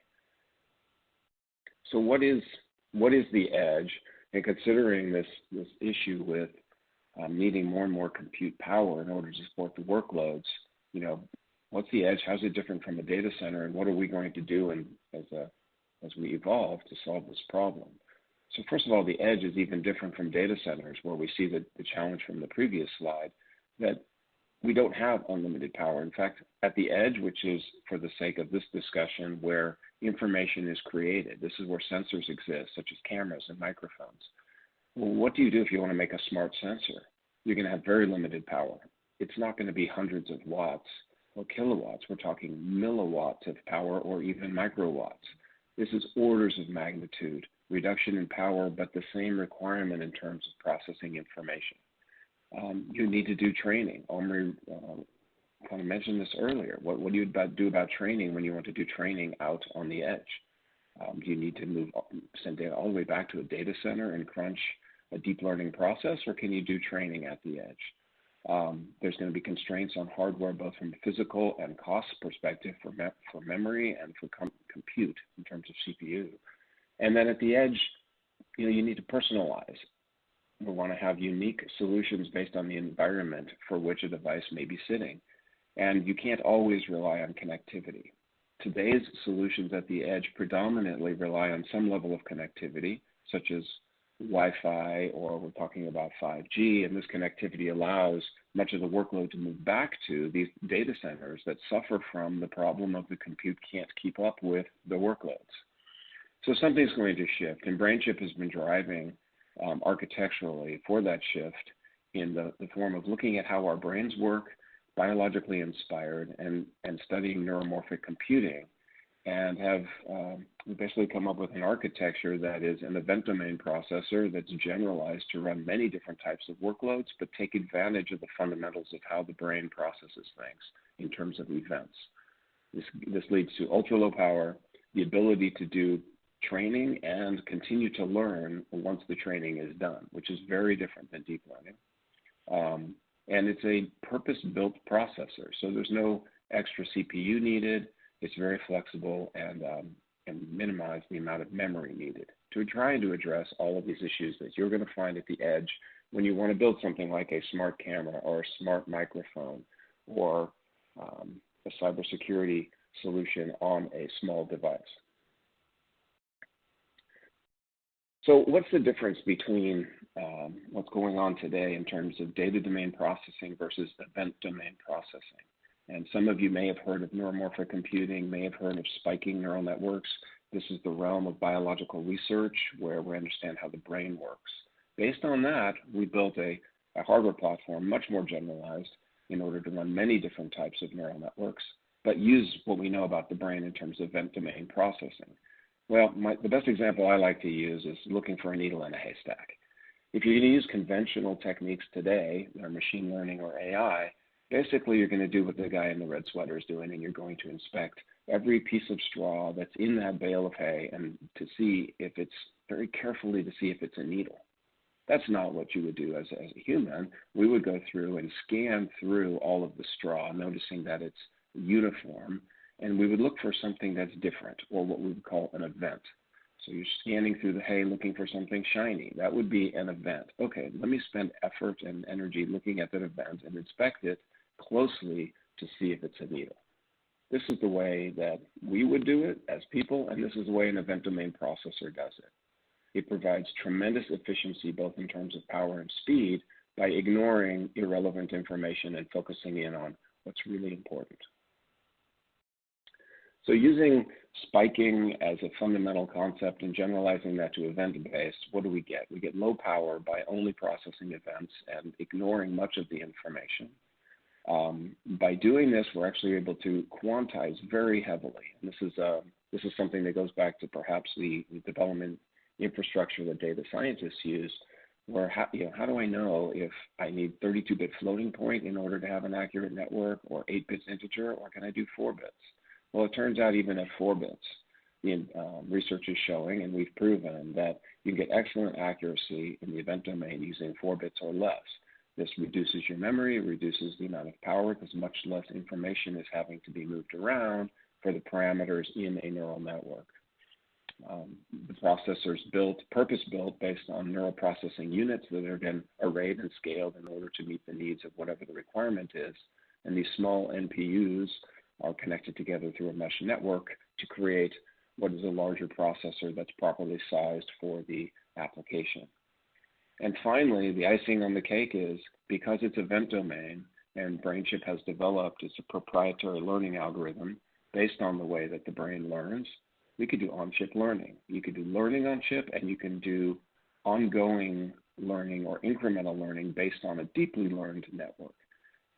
So what is the edge? And considering this issue with needing more and more compute power in order to support the workloads, what's the edge? How's it different from a data center? And what are we going to do as we evolve to solve this problem? So first of all, the edge is even different from data centers, where we see the challenge from the previous slide that we don't have unlimited power. In fact, at the edge, which is for the sake of this discussion where information is created, this is where sensors exist, such as cameras and microphones. Well, what do you do if you want to make a smart sensor? You're going to have very limited power. It's not going to be hundreds of watts or kilowatts. We're talking milliwatts of power or even microwatts. This is orders of magnitude reduction in power, but the same requirement in terms of processing information. You need to do training. Omri kind of mentioned this earlier. What do you do about training when you want to do training out on the edge? Do you need to send data all the way back to a data center and crunch a deep learning process, or can you do training at the edge? There's going to be constraints on hardware, both from a physical and cost perspective for memory and for compute in terms of CPU. And then at the edge, you need to personalize. We want to have unique solutions based on the environment for which a device may be sitting. And you can't always rely on connectivity. Today's solutions at the edge predominantly rely on some level of connectivity, such as Wi-Fi, or we're talking about 5G, and this connectivity allows much of the workload to move back to these data centers that suffer from the problem of the compute can't keep up with the workloads. So something's going to shift, and BrainChip has been driving architecturally for that shift in the form of looking at how our brains work, biologically inspired, and studying neuromorphic computing, and have basically come up with an architecture that is an event domain processor that's generalized to run many different types of workloads, but take advantage of the fundamentals of how the brain processes things in terms of events. This leads to ultra low power, the ability to do training and continue to learn once the training is done, which is very different than deep learning. And it's a purpose-built processor, so there's no extra CPU needed. It's very flexible and minimize the amount of memory needed to try and to address all of these issues that you're going to find at the edge when you want to build something like a smart camera or a smart microphone or a cybersecurity solution on a small device. So what's the difference between what's going on today in terms of data domain processing versus event domain processing? And some of you may have heard of neuromorphic computing, may have heard of spiking neural networks. This is the realm of biological research where we understand how the brain works. Based on that, we built a hardware platform much more generalized in order to run many different types of neural networks, but use what we know about the brain in terms of event domain processing. Well, the best example I like to use is looking for a needle in a haystack. If you're going to use conventional techniques today, or machine learning or AI, basically you're going to do what the guy in the red sweater is doing, and you're going to inspect every piece of straw that's in that bale of hay and to see if it's, very carefully to see if it's a needle. That's not what you would do as a human. We would go through and scan through all of the straw, noticing that it's uniform, and we would look for something that's different, or what we would call an event. So you're scanning through the hay looking for something shiny. That would be an event. Okay, let me spend effort and energy looking at that event and inspect it closely to see if it's a needle. This is the way that we would do it as people, and this is the way an event domain processor does it. It provides tremendous efficiency both in terms of power and speed by ignoring irrelevant information and focusing in on what's really important. So using spiking as a fundamental concept and generalizing that to event-based, what do we get? We get low power by only processing events and ignoring much of the information. By doing this, we're actually able to quantize very heavily. And this is something that goes back to perhaps the development infrastructure that data scientists use, where how do I know if I need 32-bit floating point in order to have an accurate network, or 8-bit integer, or can I do 4 bits? Well, it turns out even at 4 bits, the research is showing, and we've proven, that you get excellent accuracy in the event domain using 4 bits or less. This reduces your memory, it reduces the amount of power because much less information is having to be moved around for the parameters in a neural network. The processor is purpose-built based on neural processing units that are then arrayed and scaled in order to meet the needs of whatever the requirement is. And these small NPUs are connected together through a mesh network to create what is a larger processor that's properly sized for the application. And finally, the icing on the cake is, because it's event domain and BrainChip has developed its proprietary learning algorithm based on the way that the brain learns, we could do on-chip learning. You could do learning on chip, and you can do ongoing learning or incremental learning based on a deeply learned network.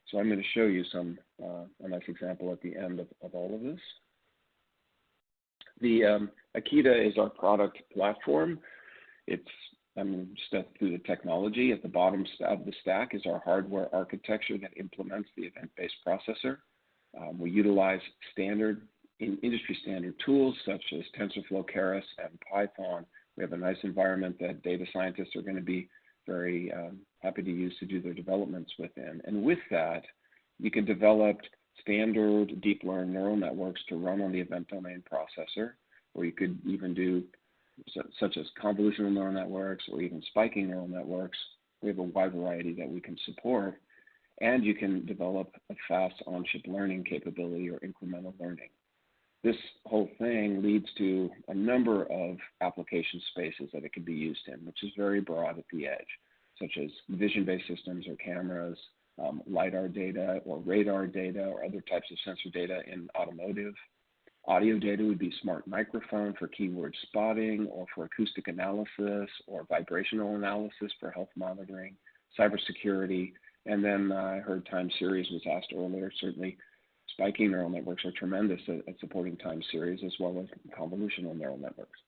So I'm going to show you a nice example at the end of all of this. The Akita is our product platform. It's just through the technology. At the bottom of the stack is our hardware architecture that implements the event-based processor. We utilize industry standard tools such as TensorFlow, Keras, and Python. We have a nice environment that data scientists are going to be very happy to use to do their developments within. And with that, you can develop standard deep learning neural networks to run on the event domain processor, or you could even do such as convolutional neural networks or even spiking neural networks. We have a wide variety that we can support, and you can develop a fast on-chip learning capability or incremental learning. This whole thing leads to a number of application spaces that it can be used in, which is very broad at the edge, such as vision-based systems or cameras, LiDAR data or radar data or other types of sensor data in automotive. Audio data would be smart microphone for keyword spotting or for acoustic analysis or vibrational analysis for health monitoring, cybersecurity, and then I heard time series was asked earlier. Certainly spiking neural networks are tremendous at supporting time series as well as convolutional neural networks.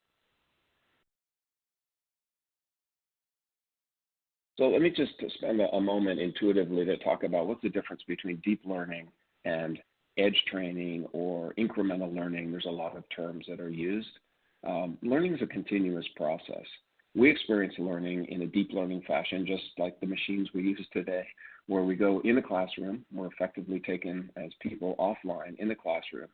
So let me just spend a moment intuitively to talk about what's the difference between deep learning and edge training or incremental learning. There's a lot of terms that are used. Learning is a continuous process. We experience learning in a deep learning fashion, just like the machines we use today, where we go in the classroom, we're effectively taken as people offline in the classroom,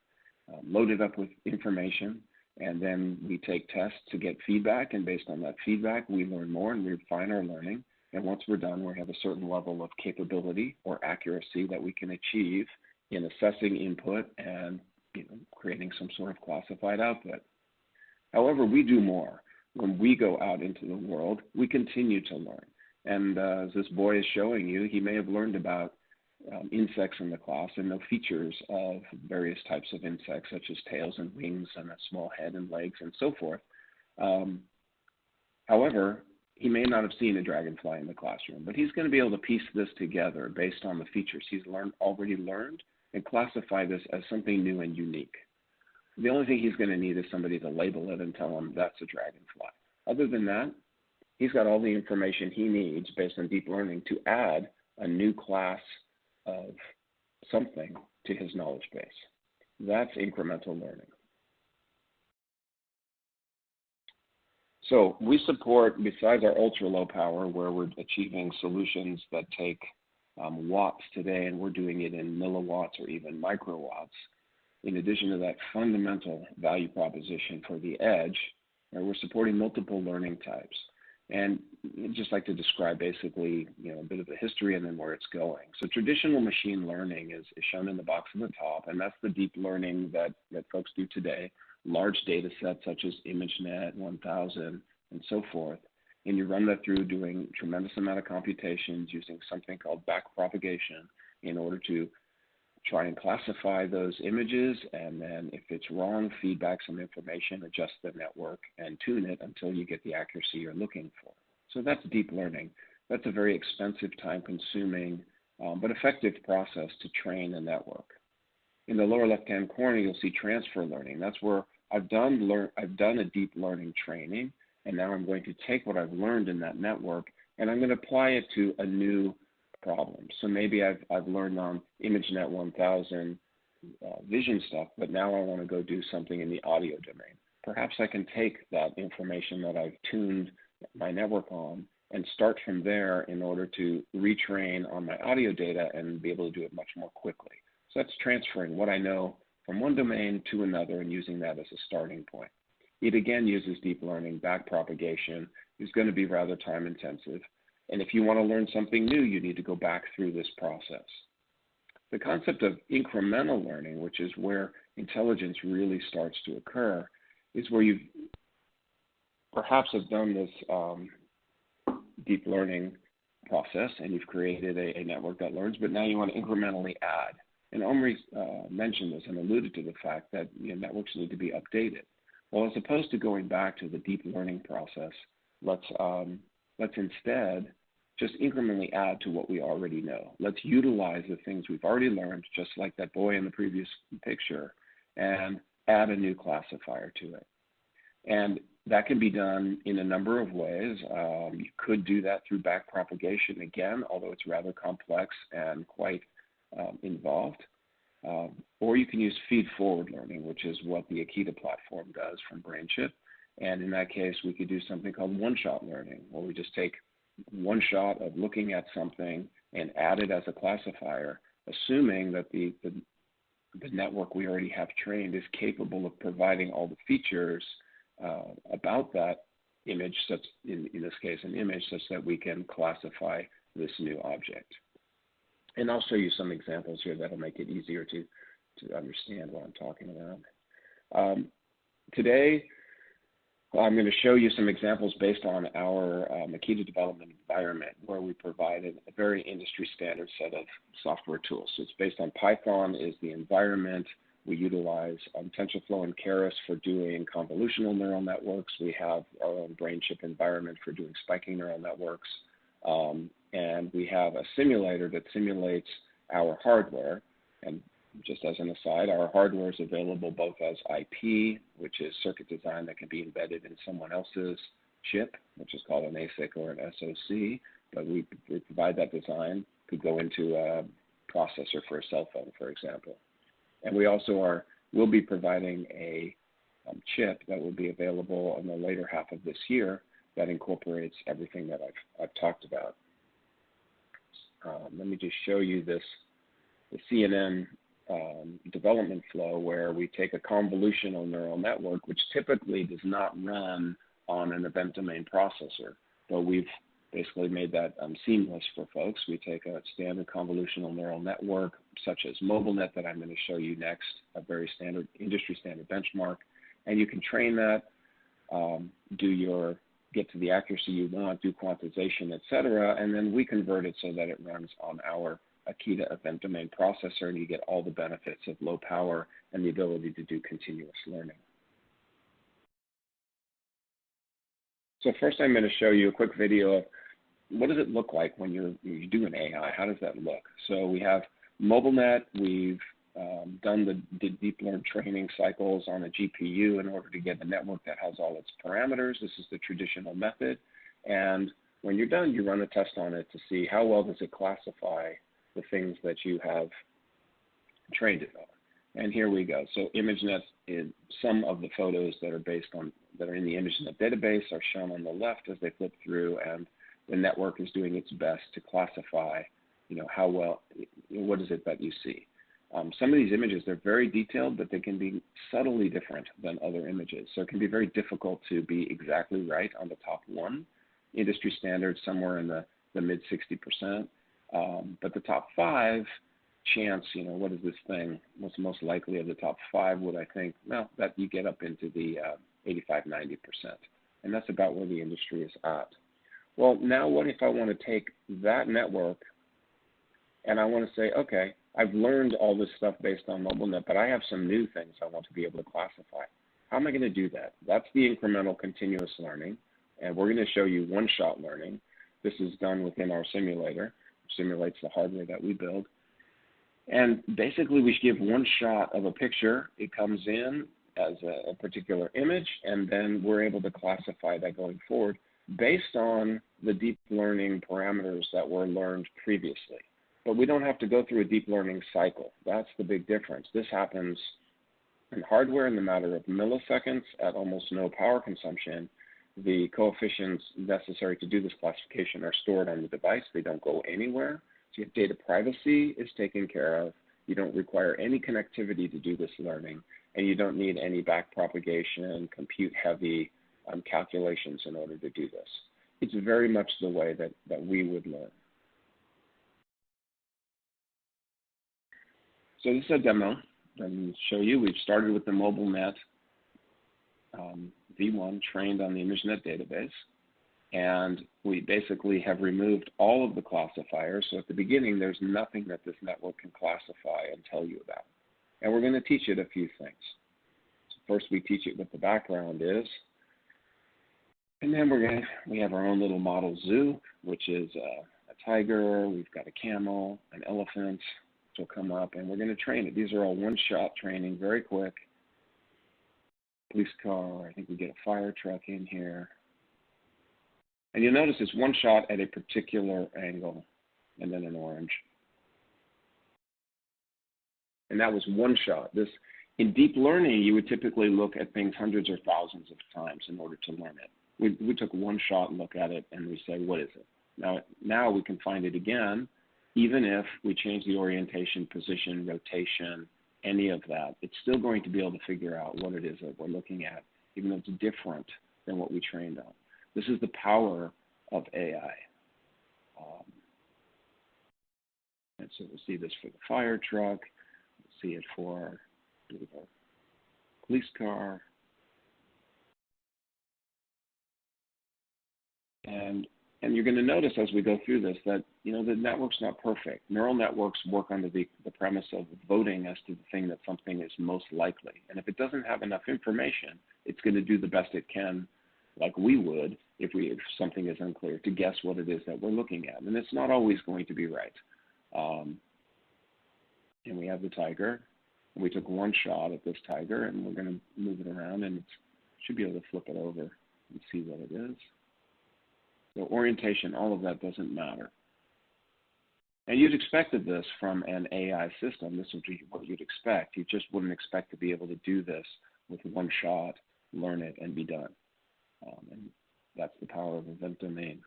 loaded up with information, and then we take tests to get feedback, and based on that feedback, we learn more and we refine our learning. And once we're done, we have a certain level of capability or accuracy that we can achieve in assessing input and creating some sort of classified output. However, we do more. When we go out into the world, we continue to learn. And as this boy is showing you, he may have learned about insects in the class and know features of various types of insects, such as tails and wings and a small head and legs and so forth. However, he may not have seen a dragonfly in the classroom, but he's going to be able to piece this together based on the features he's already learned and classify this as something new and unique. The only thing he's going to need is somebody to label it and tell him that's a dragonfly. Other than that, he's got all the information he needs based on deep learning to add a new class of something to his knowledge base. That's incremental learning. So we support, besides our ultra low power, where we're achieving solutions that take watts today, and we're doing it in milliwatts or even microwatts. In addition to that fundamental value proposition for the edge, we're supporting multiple learning types. And I'd just like to describe basically, a bit of the history and then where it's going. So traditional machine learning is shown in the box at the top, and that's the deep learning that folks do today. Large data sets such as ImageNet, 1000, and so forth. And you run that through doing a tremendous amount of computations using something called backpropagation in order to try and classify those images, and then if it's wrong, feedback some information, adjust the network, and tune it until you get the accuracy you're looking for. So that's deep learning. That's a very expensive, time-consuming, but effective process to train a network. In the lower left-hand corner, you'll see transfer learning. That's where I've done a deep learning training, and now I'm going to take what I've learned in that network, and I'm going to apply it to a new problem. So maybe I've learned on ImageNet 1000 vision stuff, but now I want to go do something in the audio domain. Perhaps I can take that information that I've tuned my network on and start from there in order to retrain on my audio data and be able to do it much more quickly. So that's transferring what I know from one domain to another and using that as a starting point. It again uses deep learning. Backpropagation is going to be rather time intensive. And if you want to learn something new, you need to go back through this process. The concept of incremental learning, which is where intelligence really starts to occur, is where you perhaps have done this deep learning process and you've created a network that learns, but now you want to incrementally add. And Omri mentioned this and alluded to the fact that networks need to be updated. Well, as opposed to going back to the deep learning process, let's instead just incrementally add to what we already know. Let's utilize the things we've already learned, just like that boy in the previous picture, and add a new classifier to it. And that can be done in a number of ways. You could do that through backpropagation again, although it's rather complex and quite involved. Or you can use feed-forward learning, which is what the Akita platform does from BrainChip. And in that case, we could do something called one-shot learning, where we just take one shot of looking at something and add it as a classifier, assuming that the network we already have trained is capable of providing all the features about that image, such in this case an image, such that we can classify this new object. And I'll show you some examples here that'll make it easier to understand what I'm talking about. Today, I'm going to show you some examples based on our Akita development environment, where we provided a very industry standard set of software tools. So it's based on Python is the environment. We utilize TensorFlow and Keras for doing convolutional neural networks. We have our own BrainChip environment for doing spiking neural networks. And we have a simulator that simulates our hardware. And just as an aside, our hardware is available both as IP, which is circuit design that can be embedded in someone else's chip, which is called an ASIC or an SoC. But we provide that design, could go into a processor for a cell phone, for example. And we also will be providing a chip that will be available in the later half of this year that incorporates everything that I've talked about. Let me just show you the CNN development flow, where we take a convolutional neural network, which typically does not run on an event domain processor, but we've basically made that seamless for folks. We take a standard convolutional neural network, such as MobileNet that I'm going to show you next, a very standard, industry standard benchmark, and you can train that, get to the accuracy you want, do quantization, et cetera, and then we convert it so that it runs on our Akita event domain processor, and you get all the benefits of low power and the ability to do continuous learning. So first I'm going to show you a quick video of what does it look like when you do an AI? How does that look? So we have MobileNet. We've done the deep learn training cycles on a GPU in order to get a network that has all its parameters. This is the traditional method. And when you're done, you run a test on it to see how well does it classify the things that you have trained it on. And here we go. So ImageNet, some of the photos that are in the ImageNet database are shown on the left as they flip through, and the network is doing its best to classify, how well, what is it that you see. Some of these images, they're very detailed, but they can be subtly different than other images. So it can be very difficult to be exactly right on the top one. Industry standard somewhere in the mid 60%. But the top 5 chance, what is this thing? What's most likely of the top 5 would I think? Well, that you get up into the 85, 90%. And that's about where the industry is at. Well, now what if I want to take that network and I want to say, okay, I've learned all this stuff based on MobileNet, but I have some new things I want to be able to classify. How am I going to do that? That's the incremental continuous learning, and we're going to show you one-shot learning. This is done within our simulator, which simulates the hardware that we build. And basically, we give one shot of a picture. It comes in as a particular image, and then we're able to classify that going forward based on the deep learning parameters that were learned previously. But we don't have to go through a deep learning cycle. That's the big difference. This happens in hardware in the matter of milliseconds at almost no power consumption. The coefficients necessary to do this classification are stored on the device. They don't go anywhere. So your data privacy is taken care of. You don't require any connectivity to do this learning, and you don't need any backpropagation, compute-heavy calculations in order to do this. It's very much the way that we would learn. So this is a demo. Let me show you. We've started with the MobileNet V1 trained on the ImageNet database. And we basically have removed all of the classifiers. So at the beginning, there's nothing that this network can classify and tell you about. And we're going to teach it a few things. So first, we teach it what the background is. And then we have our own little model zoo, which is a tiger. We've got a camel, an elephant, which will come up, and we're going to train it. These are all one-shot training, very quick. police car. I think we get a fire truck in here. And you'll notice it's one shot at a particular angle, and then an orange. And that was one shot. In deep learning, you would typically look at things hundreds or thousands of times in order to learn it. We took one shot and look at it, and we say, what is it? Now we can find it again, even if we change the orientation, position, rotation, any of that. It's still going to be able to figure out what it is that we're looking at, even though it's different than what we trained on. This is the power of AI. And so we'll see this for the fire truck. We'll see it for the police car. And you're going to notice as we go through this that, the network's not perfect. Neural networks work under the premise of voting as to the thing that something is most likely. And if it doesn't have enough information, it's going to do the best it can, like we would if something is unclear, to guess what it is that we're looking at. And it's not always going to be right. And we have the tiger. And we took one shot at this tiger, and we're going to move it around, and it should be able to flip it over and see what it is. So orientation, all of that doesn't matter. And you'd expected this from an AI system. This would be what you'd expect. You just wouldn't expect to be able to do this with one shot, learn it, and be done. And that's the power of event domain.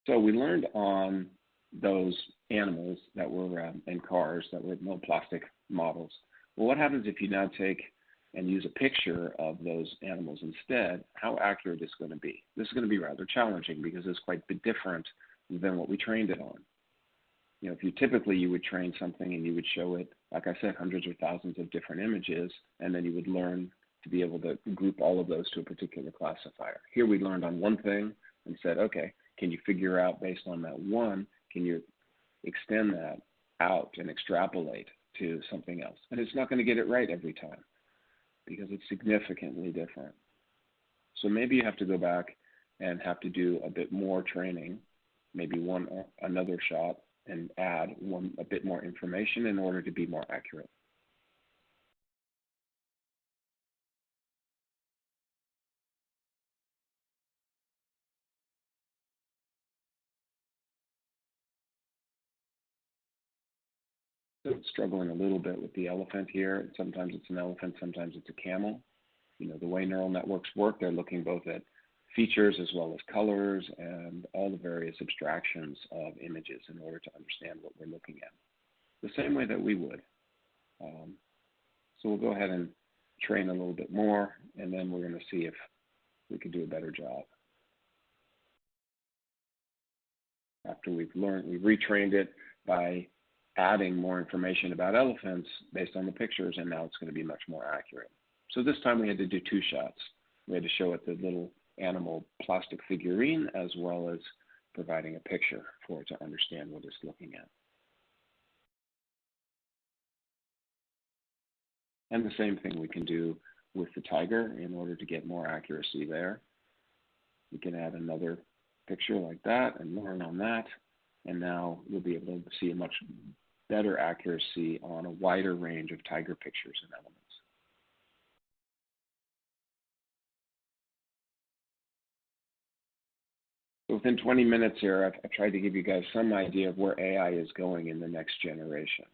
So we learned on those animals that were and cars that were no plastic models. Well, what happens if you now take and use a picture of those animals instead? How accurate is it going to be? This is going to be rather challenging because it's quite a bit different than what we trained it on. If you would train something and you would show it, like I said, hundreds or thousands of different images, and then you would learn to be able to group all of those to a particular classifier. Here we learned on one thing and said, okay, can you figure out based on that one, can you extend that out and extrapolate to something else? And it's not going to get it right every time, because it's significantly different. So maybe you have to go back and have to do a bit more training, maybe another shot, and add a bit more information in order to be more accurate. So it's struggling a little bit with the elephant here. Sometimes it's an elephant, sometimes it's a camel. The way neural networks work, they're looking both at features as well as colors and all the various abstractions of images in order to understand what we're looking at, the same way that we would. So we'll go ahead and train a little bit more, and then we're going to see if we can do a better job. After we've retrained it by adding more information about elephants based on the pictures, and now it's going to be much more accurate. So this time we had to do two shots. We had to show it the little animal plastic figurine, as well as providing a picture for it to understand what it's looking at. And the same thing we can do with the tiger in order to get more accuracy there. We can add another picture like that and learn on that, and now we'll be able to see a much better accuracy on a wider range of tiger pictures and elements. Within 20 minutes here, I've tried to give you guys some idea of where AI is going in the next generation.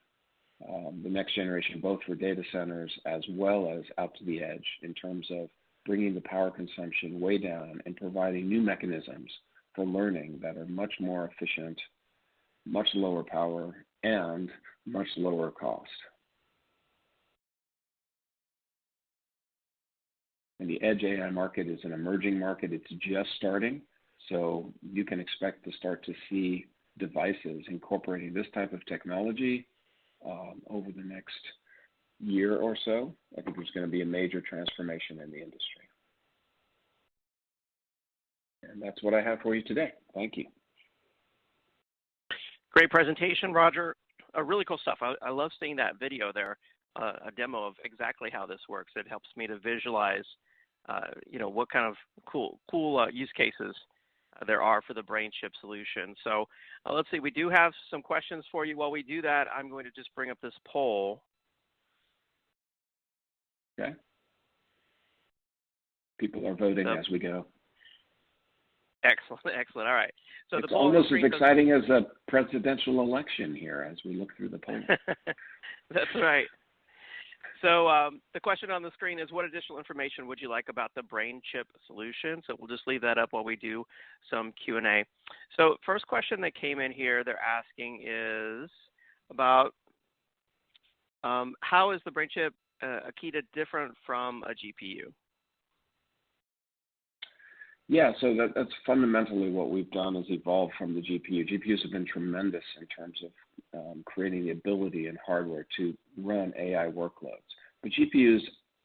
The next generation, both for data centers as well as out to the edge, in terms of bringing the power consumption way down and providing new mechanisms for learning that are much more efficient, much lower power, and much lower cost. And the edge AI market is an emerging market. It's just starting. So you can expect to start to see devices incorporating this type of technology over the next year or so. I think there's going to be a major transformation in the industry. And that's what I have for you today. Thank you. Great presentation, Roger. Really cool stuff. I love seeing that video there, a demo of exactly how this works. It helps me to visualize, what kind of cool use cases there are for the brain chip solution. So let's see, we do have some questions for you. While we do that, I'm going to just bring up this poll. Okay. People are voting as we go. Excellent, excellent. All right. So it's the poll almost as exciting as a presidential election here as we look through the poll. That's right. So the question on the screen is, what additional information would you like about the brain chip solution? So we'll just leave that up while we do some Q&A. So first question that came in here, they're asking is about how is the brain chip Akita different from a GPU? Yeah, so that's fundamentally what we've done is evolved from the GPU. GPUs have been tremendous in terms of creating the ability in hardware to run AI workloads. But GPUs,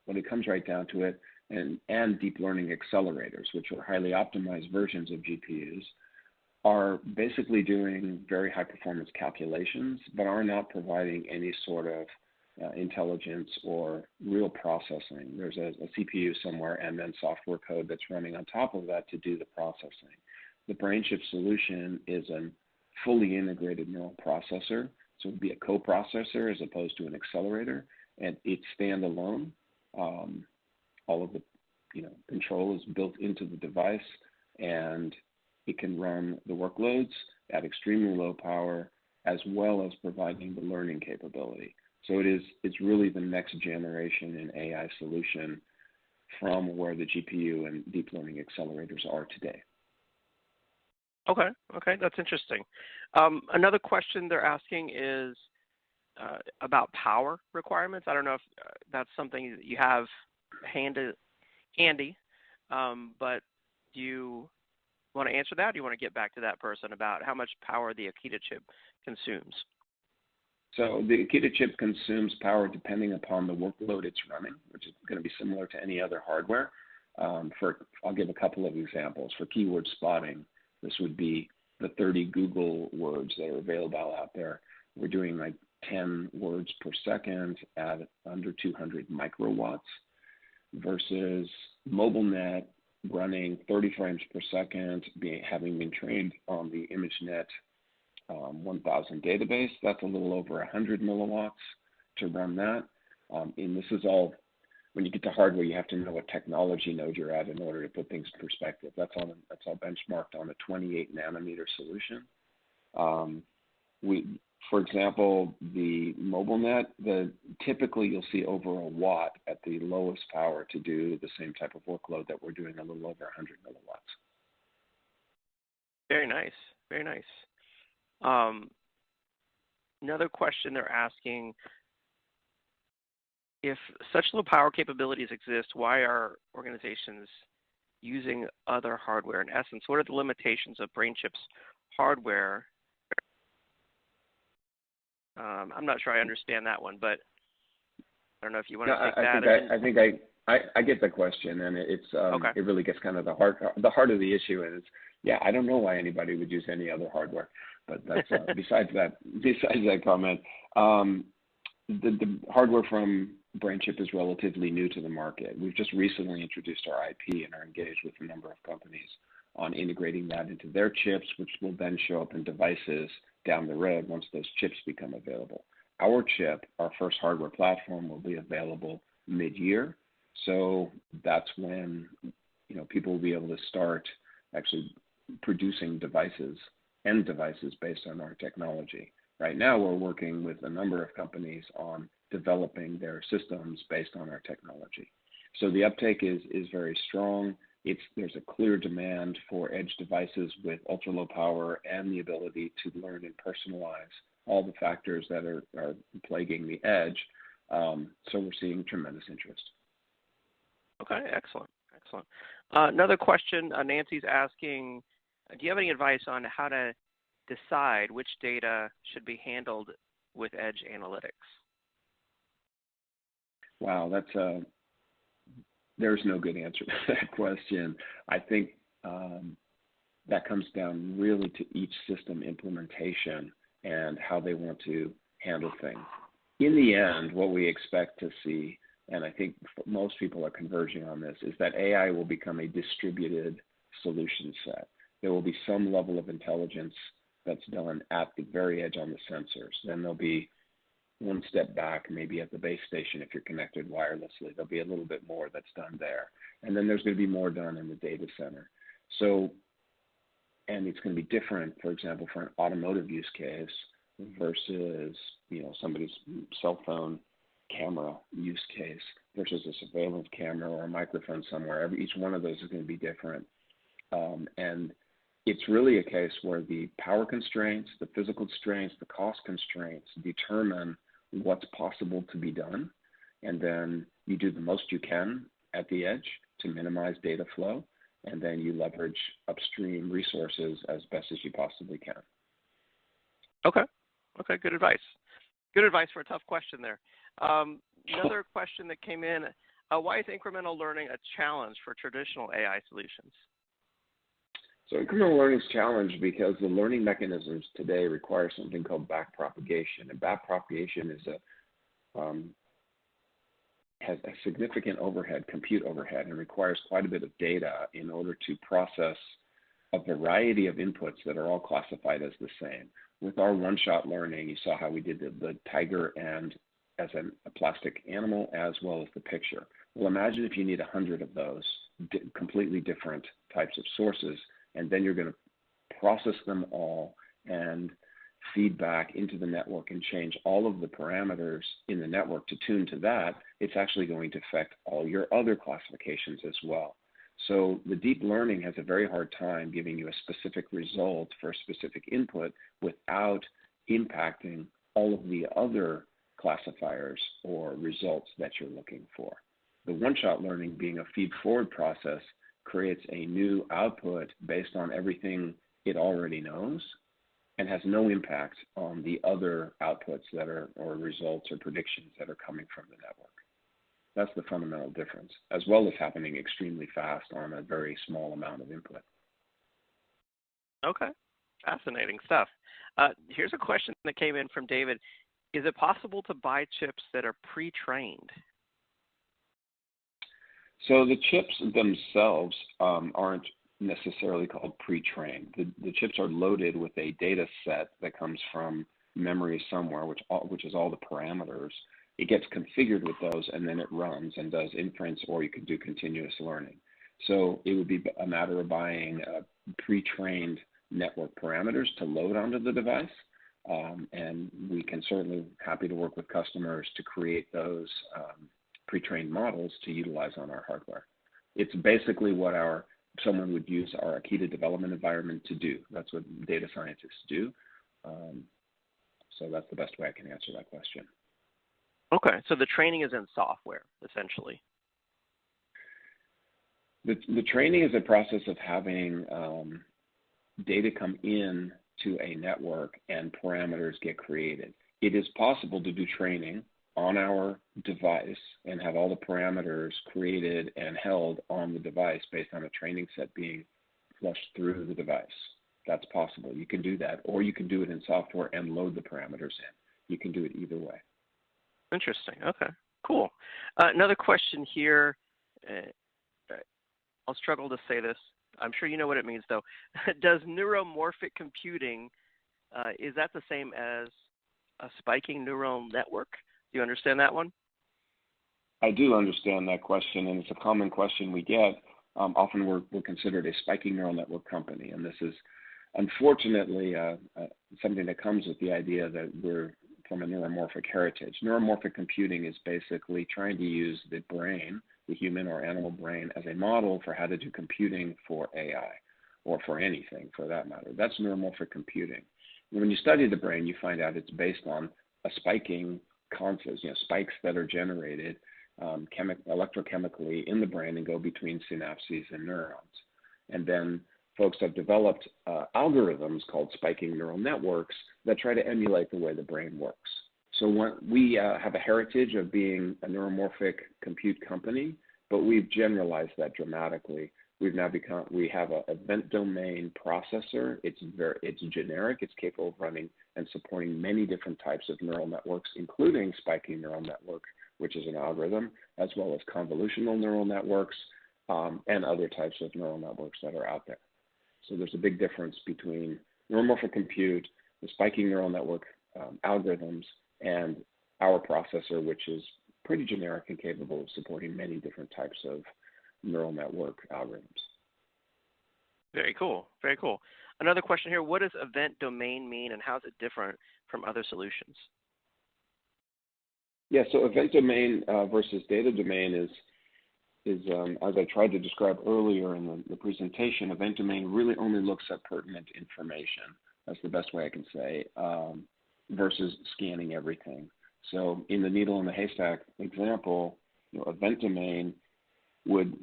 when it comes right down to it, and deep learning accelerators, which are highly optimized versions of GPUs, are basically doing very high performance calculations, but are not providing any sort of intelligence or real processing. There's a CPU somewhere and then software code that's running on top of that to do the processing. The brain chip solution is a fully integrated neural processor, so it would be a coprocessor as opposed to an accelerator, and it's standalone. All of the control is built into the device, and it can run the workloads at extremely low power, as well as providing the learning capability. So it's really the next generation in AI solution from where the GPU and deep learning accelerators are today. Okay, that's interesting. Another question they're asking is about power requirements. I don't know if that's something that you have handy, but do you want to answer that? Or do you want to get back to that person about how much power the Akita chip consumes? So the Akita chip consumes power depending upon the workload it's running, which is going to be similar to any other hardware. I'll give a couple of examples. For keyword spotting, this would be the 30 Google words that are available out there. We're doing like 10 words per second at under 200 microwatts versus MobileNet running 30 frames per second, having been trained on the ImageNet 1000 database. That's a little over 100 milliwatts to run that. And this is all, when you get to hardware, you have to know what technology node you're at in order to put things in perspective. That's all benchmarked on a 28 nanometer solution. For example, the MobileNet, typically you'll see over a watt at the lowest power to do the same type of workload that we're doing, a little over 100 milliwatts. Very nice, very nice. Another question they're asking, if such low power capabilities exist, why are organizations using other hardware? In essence, what are the limitations of BrainChip's hardware? I'm not sure I understand that one, but I don't know if you want to take that. I think I get the question, and it's okay. It really gets kind of the heart of the issue is, yeah, I don't know why anybody would use any other hardware, but that's besides that comment. The hardware from BrainChip is relatively new to the market. We've just recently introduced our IP and are engaged with a number of companies on integrating that into their chips, which will then show up in devices down the road once those chips become available. Our chip, our first hardware platform, will be available mid-year. So that's when people will be able to start actually producing end devices based on our technology. Right now, we're working with a number of companies on developing their systems based on our technology. So the uptake is very strong. There's a clear demand for edge devices with ultra low power and the ability to learn and personalize all the factors that are plaguing the edge. So we're seeing tremendous interest. Okay, excellent. Another question, Nancy's asking, do you have any advice on how to decide which data should be handled with edge analytics? Wow, there's no good answer to that question. I think that comes down really to each system implementation and how they want to handle things. In the end, what we expect to see, and I think most people are converging on this, is that AI will become a distributed solution set. there will be some level of intelligence that's done at the very edge on the sensors. Then there'll be one step back, maybe at the base station if you're connected wirelessly. There'll be a little bit more that's done there. And then there's going to be more done in the data center. So, and it's going to be different, for example, for an automotive use case versus, somebody's cell phone camera use case versus a surveillance camera or a microphone somewhere. Each one of those is going to be different. And it's really a case where the power constraints, the physical constraints, the cost constraints determine what's possible to be done. And then you do the most you can at the edge to minimize data flow. And then you leverage upstream resources as best as you possibly can. Okay, good advice. Good advice for a tough question there. Another question that came in, why is incremental learning a challenge for traditional AI solutions? So incremental learning is challenged because the learning mechanisms today require something called backpropagation. And backpropagation is has a significant overhead, compute overhead, and requires quite a bit of data in order to process a variety of inputs that are all classified as the same. With our one-shot learning, you saw how we did the tiger and as a plastic animal as well as the picture. Well, imagine if you need 100 of those completely different types of sources, and then you're going to process them all and feed back into the network and change all of the parameters in the network to tune to that. It's actually going to affect all your other classifications as well. So the deep learning has a very hard time giving you a specific result for a specific input without impacting all of the other classifiers or results that you're looking for. The one-shot learning, being a feed-forward process, creates a new output based on everything it already knows and has no impact on the other outputs that are, or results or predictions that are coming from the network. That's the fundamental difference, as well as happening extremely fast on a very small amount of input. Okay, fascinating stuff. Here's a question that came in from David. Is it possible to buy chips that are pre-trained? So the chips themselves aren't necessarily called pre-trained. The chips are loaded with a data set that comes from memory somewhere, which is all the parameters. It gets configured with those, and then it runs and does inference, or you could do continuous learning. So it would be a matter of buying pre-trained network parameters to load onto the device. And we can certainly happy to work with customers to create those pre-trained models to utilize on our hardware. It's basically what someone would use our Akita development environment to do. That's what data scientists do. So that's the best way I can answer that question. Okay, so the training is in software, essentially. The training is a process of having data come in to a network and parameters get created. It is possible to do training on our device and have all the parameters created and held on the device based on a training set being flushed through the device. That's possible. You can do that, or you can do it in software and load the parameters in. You can do it either way. Interesting. Okay, cool. Another question here. I'll struggle to say this. I'm sure you know what it means, though. Does neuromorphic computing, is that the same as a spiking neural network? Do you understand that one? I do understand that question, and it's a common question we get. Often we're considered a spiking neural network company, and this is unfortunately something that comes with the idea that we're from a neuromorphic heritage. Neuromorphic computing is basically trying to use the brain, the human or animal brain, as a model for how to do computing for AI, or for anything for that matter. That's neuromorphic computing. When you study the brain, you find out it's based on a spiking concepts, spikes that are generated electrochemically in the brain and go between synapses and neurons. And then folks have developed algorithms called spiking neural networks that try to emulate the way the brain works. So we have a heritage of being a neuromorphic compute company, but we've generalized that dramatically. We have an event domain processor. It's generic. It's capable of running and supporting many different types of neural networks, including spiking neural network, which is an algorithm, as well as convolutional neural networks and other types of neural networks that are out there. So there's a big difference between neuromorphic compute, the spiking neural network algorithms, and our processor, which is pretty generic and capable of supporting many different types of neural network algorithms. Very cool. Very cool. Another question here, what does event domain mean and how is it different from other solutions? Yeah, so event domain versus data domain is as I tried to describe earlier in the presentation, event domain really only looks at pertinent information. That's the best way I can say, versus scanning everything. So in the needle in the haystack example, event domain would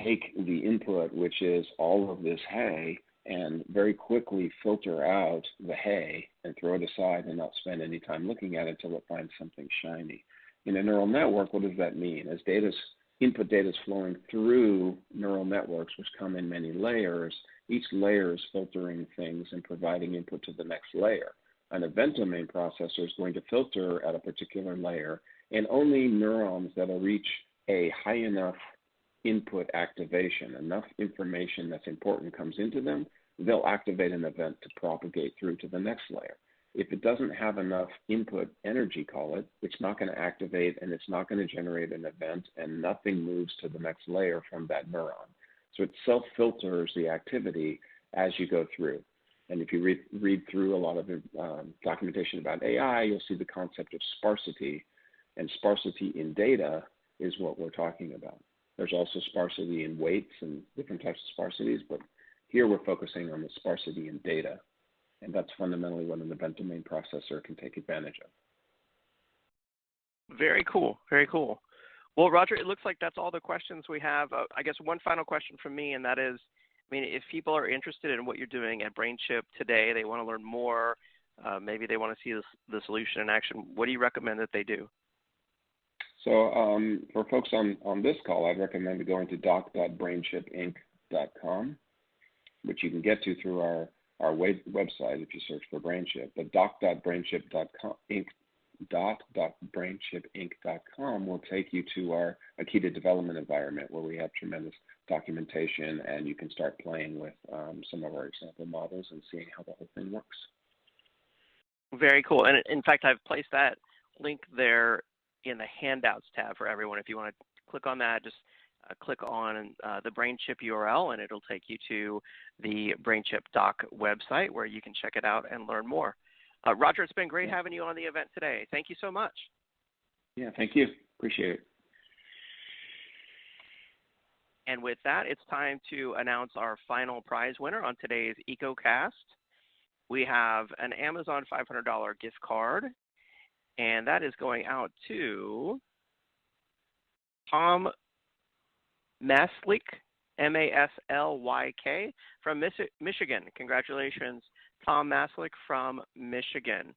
take the input, which is all of this hay, and very quickly filter out the hay and throw it aside and not spend any time looking at it until it finds something shiny. In a neural network, what does that mean? As input data is flowing through neural networks, which come in many layers, each layer is filtering things and providing input to the next layer. An event domain processor is going to filter at a particular layer, and only neurons that will reach a high enough input activation, enough information that's important comes into them, they'll activate an event to propagate through to the next layer. If it doesn't have enough input energy, call it, it's not going to activate and it's not going to generate an event, and nothing moves to the next layer from that neuron. So it self-filters the activity as you go through. And if you read through a lot of documentation about AI, you'll see the concept of sparsity, and sparsity in data is what we're talking about. There's also sparsity in weights and different types of sparsities, but here we're focusing on the sparsity in data, and that's fundamentally what an event domain processor can take advantage of. Very cool, very cool. Well, Roger, it looks like that's all the questions we have. I guess one final question from me, and that is, if people are interested in what you're doing at BrainChip today, they want to learn more, maybe they want to see the solution in action, what do you recommend that they do? So for folks on this call, I'd recommend going to doc.brainchipinc.com, which you can get to through our website if you search for BrainChip. But doc.brainchipinc.com will take you to our Akita development environment, where we have tremendous documentation, and you can start playing with some of our example models and seeing how the whole thing works. Very cool. And in fact, I've placed that link there in the handouts tab for everyone. If you want to click on that, just click on the BrainChip URL, and it'll take you to the BrainChip doc website where you can check it out and learn more. Roger, it's been great having you on the event today. Thank you so much. Yeah, thank you. Appreciate it. And with that, it's time to announce our final prize winner on today's EcoCast. We have an Amazon $500 gift card, and that is going out to Tom Maslyk, M-A-S-L-Y-K, from Michigan. Congratulations, Tom Maslyk from Michigan.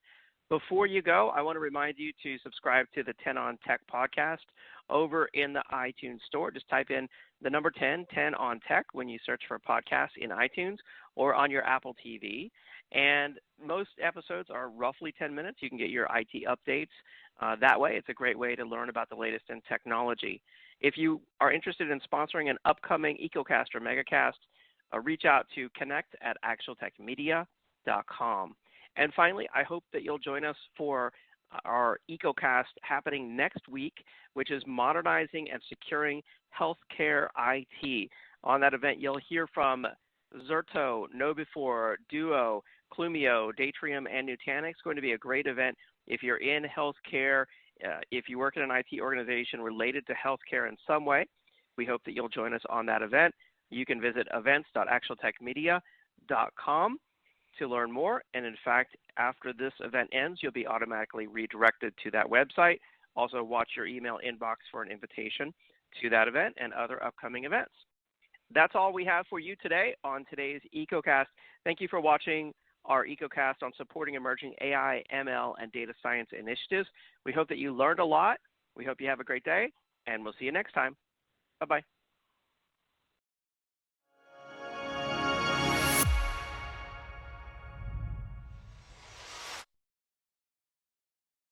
Before you go, I want to remind you to subscribe to the 10 on Tech podcast over in the iTunes store. Just type in the number 10 on Tech, when you search for podcasts in iTunes or on your Apple TV. And most episodes are roughly 10 minutes. You can get your IT updates that way. It's a great way to learn about the latest in technology. If you are interested in sponsoring an upcoming EcoCast or MegaCast, reach out to connect@actualtechmedia.com. And finally, I hope that you'll join us for our EcoCast happening next week, which is Modernizing and Securing Healthcare IT. On that event, you'll hear from Zerto, KnowBe4, Duo, Clumio, Datrium, and Nutanix. It's going to be a great event if you're in healthcare, if you work in an IT organization related to healthcare in some way. We hope that you'll join us on that event. You can visit events.actualtechmedia.com to learn more. And in fact, after this event ends, you'll be automatically redirected to that website. Also, watch your email inbox for an invitation to that event and other upcoming events. That's all we have for you today on today's EcoCast. Thank you for watching our EcoCast on supporting emerging AI, ML, and data science initiatives. We hope that you learned a lot. We hope you have a great day, and we'll see you next time. Bye-bye.